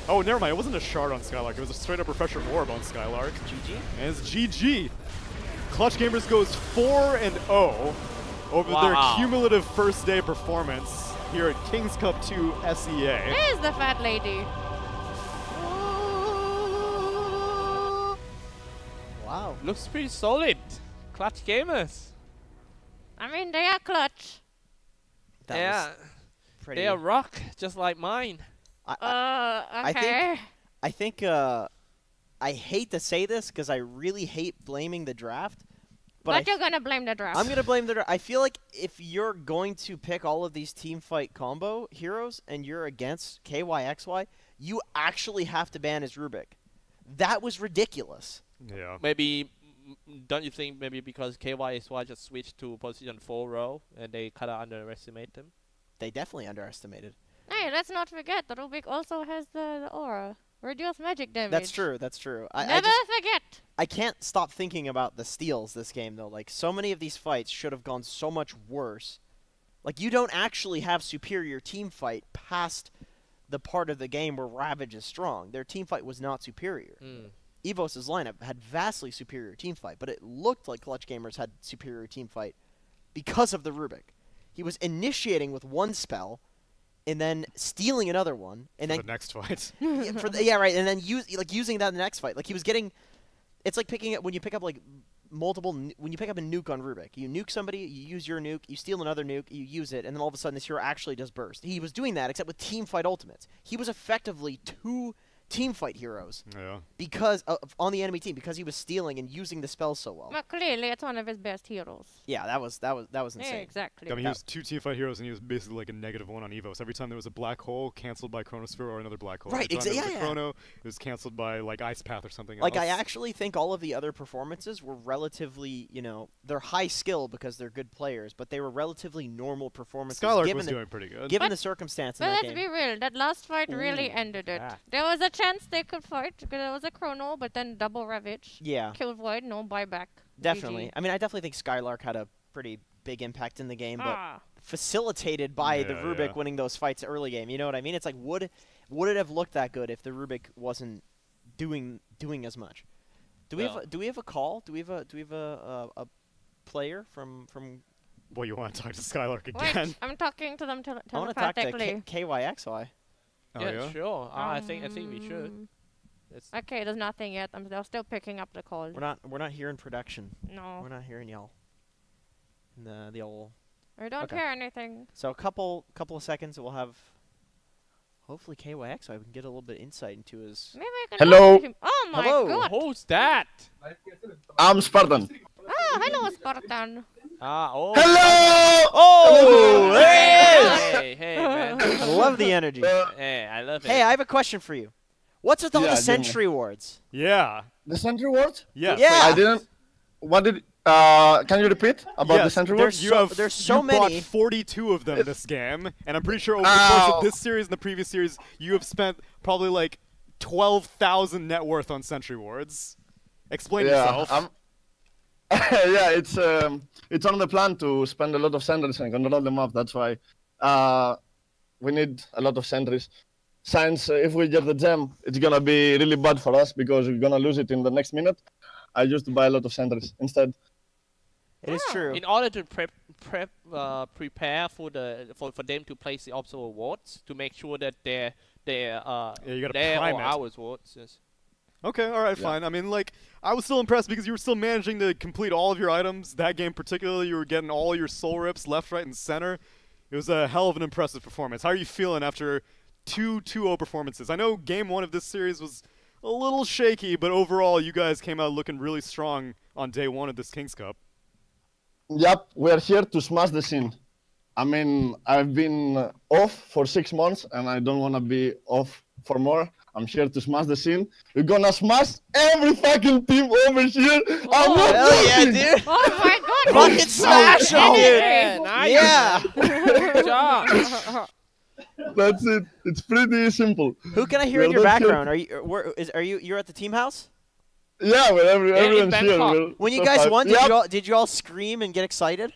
Oh, never mind. It wasn't a shard on Skylark. It was a straight up Refresher Orb on Skylark. GG. And it's GG. Clutch Gamers goes 4-0 over their cumulative first day performance here at Kings Cup 2 SEA. There's the fat lady. Wow. Looks pretty solid. Clutch Gamers. I mean, they are clutch. That Yeah. was pretty. They are rock, just like mine. Okay. I think I hate to say this because I really hate blaming the draft. But you're gonna blame the draft. I'm gonna blame the draft. I feel like if you're going to pick all of these team fight combo heroes and you're against KYXY, you actually have to ban his Rubik. That was ridiculous. Yeah. Maybe, don't you think maybe because KYSY just switched to position 4 row and they kind of underestimate them? They definitely underestimated. Hey, let's not forget that Rubik also has the aura. Reduce magic damage. That's true. That's true. Never forget. I can't stop thinking about the steals this game, though. Like, so many of these fights should have gone so much worse. Like, you don't actually have superior team fight past the part of the game where Ravage is strong. Their team fight was not superior. EVOS' lineup had vastly superior team fight, but it looked like Clutch Gamers had superior team fight because of the Rubik. He was initiating with one spell, and then stealing another one, and for then the next fight. yeah, right, and then using that in the next fight. Like, he was getting, it's like picking up when you pick up like when you pick up a nuke on Rubik. You nuke somebody, you use your nuke, you steal another nuke, you use it, and then all of a sudden this hero actually does burst. He was doing that except with team fight ultimates. He was effectively 2 team fight heroes because on the enemy team because he was stealing and using the spells so well. Well, clearly, it's one of his best heroes. Yeah, that was insane. Yeah, exactly. I mean, he was 2 teamfight heroes, and he was basically like a -1 on EVOS. Every time there was a black hole, canceled by Chronosphere or another black hole. Right, Every time there was yeah. a Chrono, it was canceled by like Ice Path or something Like, else. I actually think all of the other performances were relatively, they're high skill because they're good players, but they were relatively normal performances. Skylark was doing pretty good. Given the circumstance in But that let's game. be real, that last fight really ended it. There was a chance they could fight. There was a Chrono, but then double Ravage. Yeah. Kill Void, no buyback. Definitely. GG. I mean, I definitely think Skylark had a pretty big impact in the game, but Ah. facilitated by the Yeah, Rubik yeah. winning those fights early game. You know what I mean? It's like, would it have looked that good if the Rubik wasn't doing as much? Do we have a call? Do we have a player from? Well, you want to talk to Skylark Wait, again? I'm talking to them I want to talk to telepathically. KYXY. Oh, Yeah, yeah? sure. I think we should. Okay, there's nothing yet. They're still picking up the call. We're not hearing production. No. We're not hearing y'all. The old. We don't Okay. hear anything. So a couple of seconds, we'll have. Hopefully KYXY, we can get a little bit insight into his. Maybe I can Hello. talk to him. Oh my Hello. god. Who's that? I'm Spartan. Oh, hello, Spartan. Oh. Hello! Oh, there Hey, hey, man. I love the energy. Hey, I love it. Hey, I have a question for you. What's with all Yeah, the give me. Sentry Wards? Yeah. The Sentry Ward? Yes. Yeah. I didn't. What did? Can you repeat about the Yes, Sentry there's Ward? there's so you bought many. 42 of them this game, and I'm pretty sure over the course Ow. of this series and the previous series, you have spent probably like 12,000 net worth on Sentry Wards. Explain yourself. Yeah, it's on the plan to spend a lot of sentries and control them up. That's why we need a lot of sentries. Since if we get the gem, it's gonna be really bad for us because we're gonna lose it in the next minute. I used to buy a lot of sentries instead. It is true. In order to prepare for them to place the obstacle wards to make sure that they're you gotta their prime or it. ours wards. Yes. Okay, alright, fine. I mean, like, I was still impressed because you were still managing to complete all of your items. That game particularly, you were getting all your soul rips left, right, and center. It was a hell of an impressive performance. How are you feeling after 2-2-0 performances? I know game 1 of this series was a little shaky, but overall, you guys came out looking really strong on day 1 of this Kings Cup. Yep, we are here to smash the scene. I mean, I've been off for 6 months, and I don't want to be off for more. I'm here to smash the scene. We're gonna smash every fucking team over here. I'm not Hell yeah, joking. dude! Oh my god! Fucking smash him, dude! Yeah, nice. Yeah! Good job. That's it. It's pretty simple. Who can I hear in We're your not here- background? You're at the team house? Yeah, but everyone's here. Bangkok. We're When you top guys five. won, Yep. did you all scream and get excited?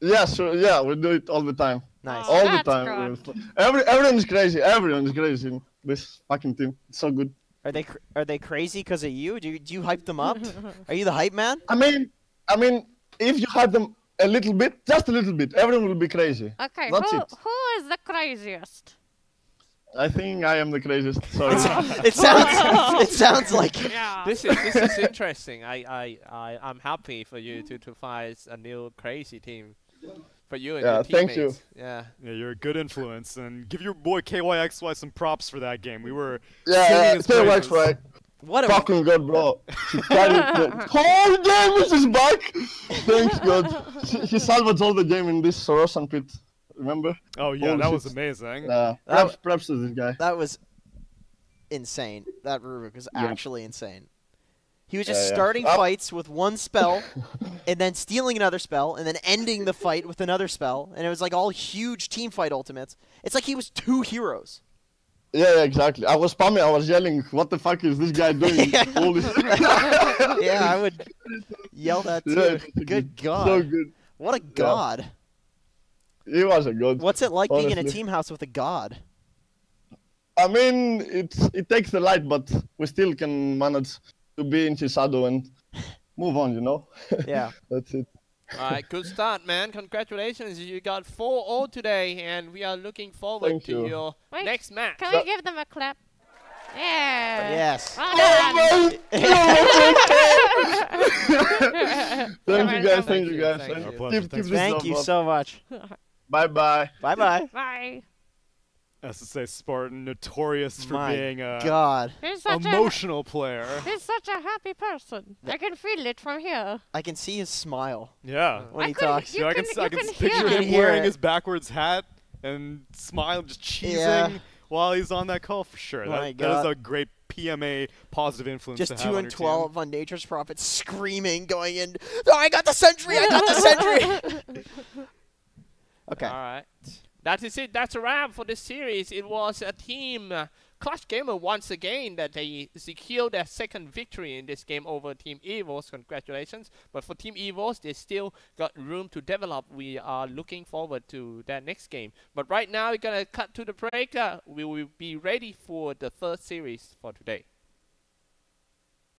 Yeah, sure. Yeah, we do it all the time. Nice. Oh, All the that's time. good. Everyone's crazy. Everyone's crazy in this fucking team. It's so good. Are they crazy because of you? Do you hype them up? Are you the hype man? I mean, if you had them a little bit, just a little bit, everyone will be crazy. Okay, That's it. who is the craziest? I think I am the craziest. Sorry. It sounds like it. Yeah. This is interesting. I'm happy for you to find a new crazy team for you and Yeah, your thank teammates. you. Yeah. Yeah, you're a good influence, and give your boy KYXY some props for that game. We were Yeah, singing his it works praises. right. What a Fucking good, bro. She carried the whole game. Is back. Thanks God. He salvaged all the game in this Sorosan pit. Remember? Oh yeah, Holy that was shit. amazing. Props to this guy. that was insane. That Rubik was Yeah. actually insane. He was just Yeah, yeah. starting fights with one spell, and then stealing another spell, and then ending the fight with another spell, and it was like all huge team fight ultimates. It's like he was two heroes. Yeah, exactly. I was spamming. I was yelling, "What the fuck is this guy doing?" Yeah. Holy shit. Yeah, I would yell that too. Yeah, it's Good God. So good. What a god. He was a god. What's it like being in a Honestly. team house with a god? I mean, it takes the light, but we still can manage to be in his shadow and move on. You know. Yeah. That's it. All right, good start, man. Congratulations. You got 4-0 today, and we are looking forward Thank to you. your Wait, next match. Can we give them a clap? Yeah. Yes. Well Oh done. Thank you guys. Thank Thank you you, guys. thank Thank you. you. Our pleasure. Keep Thanks. this Thank up, you up. so much. Bye bye. Bye-bye. Bye. As to say, Spartan, notorious for My being a God. He's such emotional player. he's such a happy person. I can feel it from here. I can see his smile Yeah. when I he could- talks. you I can, can- I you can can picture hear it. him You can hear wearing it. his backwards hat and smiling, just cheesing Yeah. while he's on that call for sure. My That is God. a great PMA positive influence Just to have 2 on and your 12 on Nature's Prophet, screaming, going in. Oh, I got the sentry! I got the sentry! Okay. All right. That is it. That's a wrap for this series. It was a team Clutch Gamer once again that they secured their second victory in this game over Team EVOS. Congratulations. But for Team EVOS, they still got room to develop. We are looking forward to that next game. But right now, we're going to cut to the break. We will be ready for the third series for today.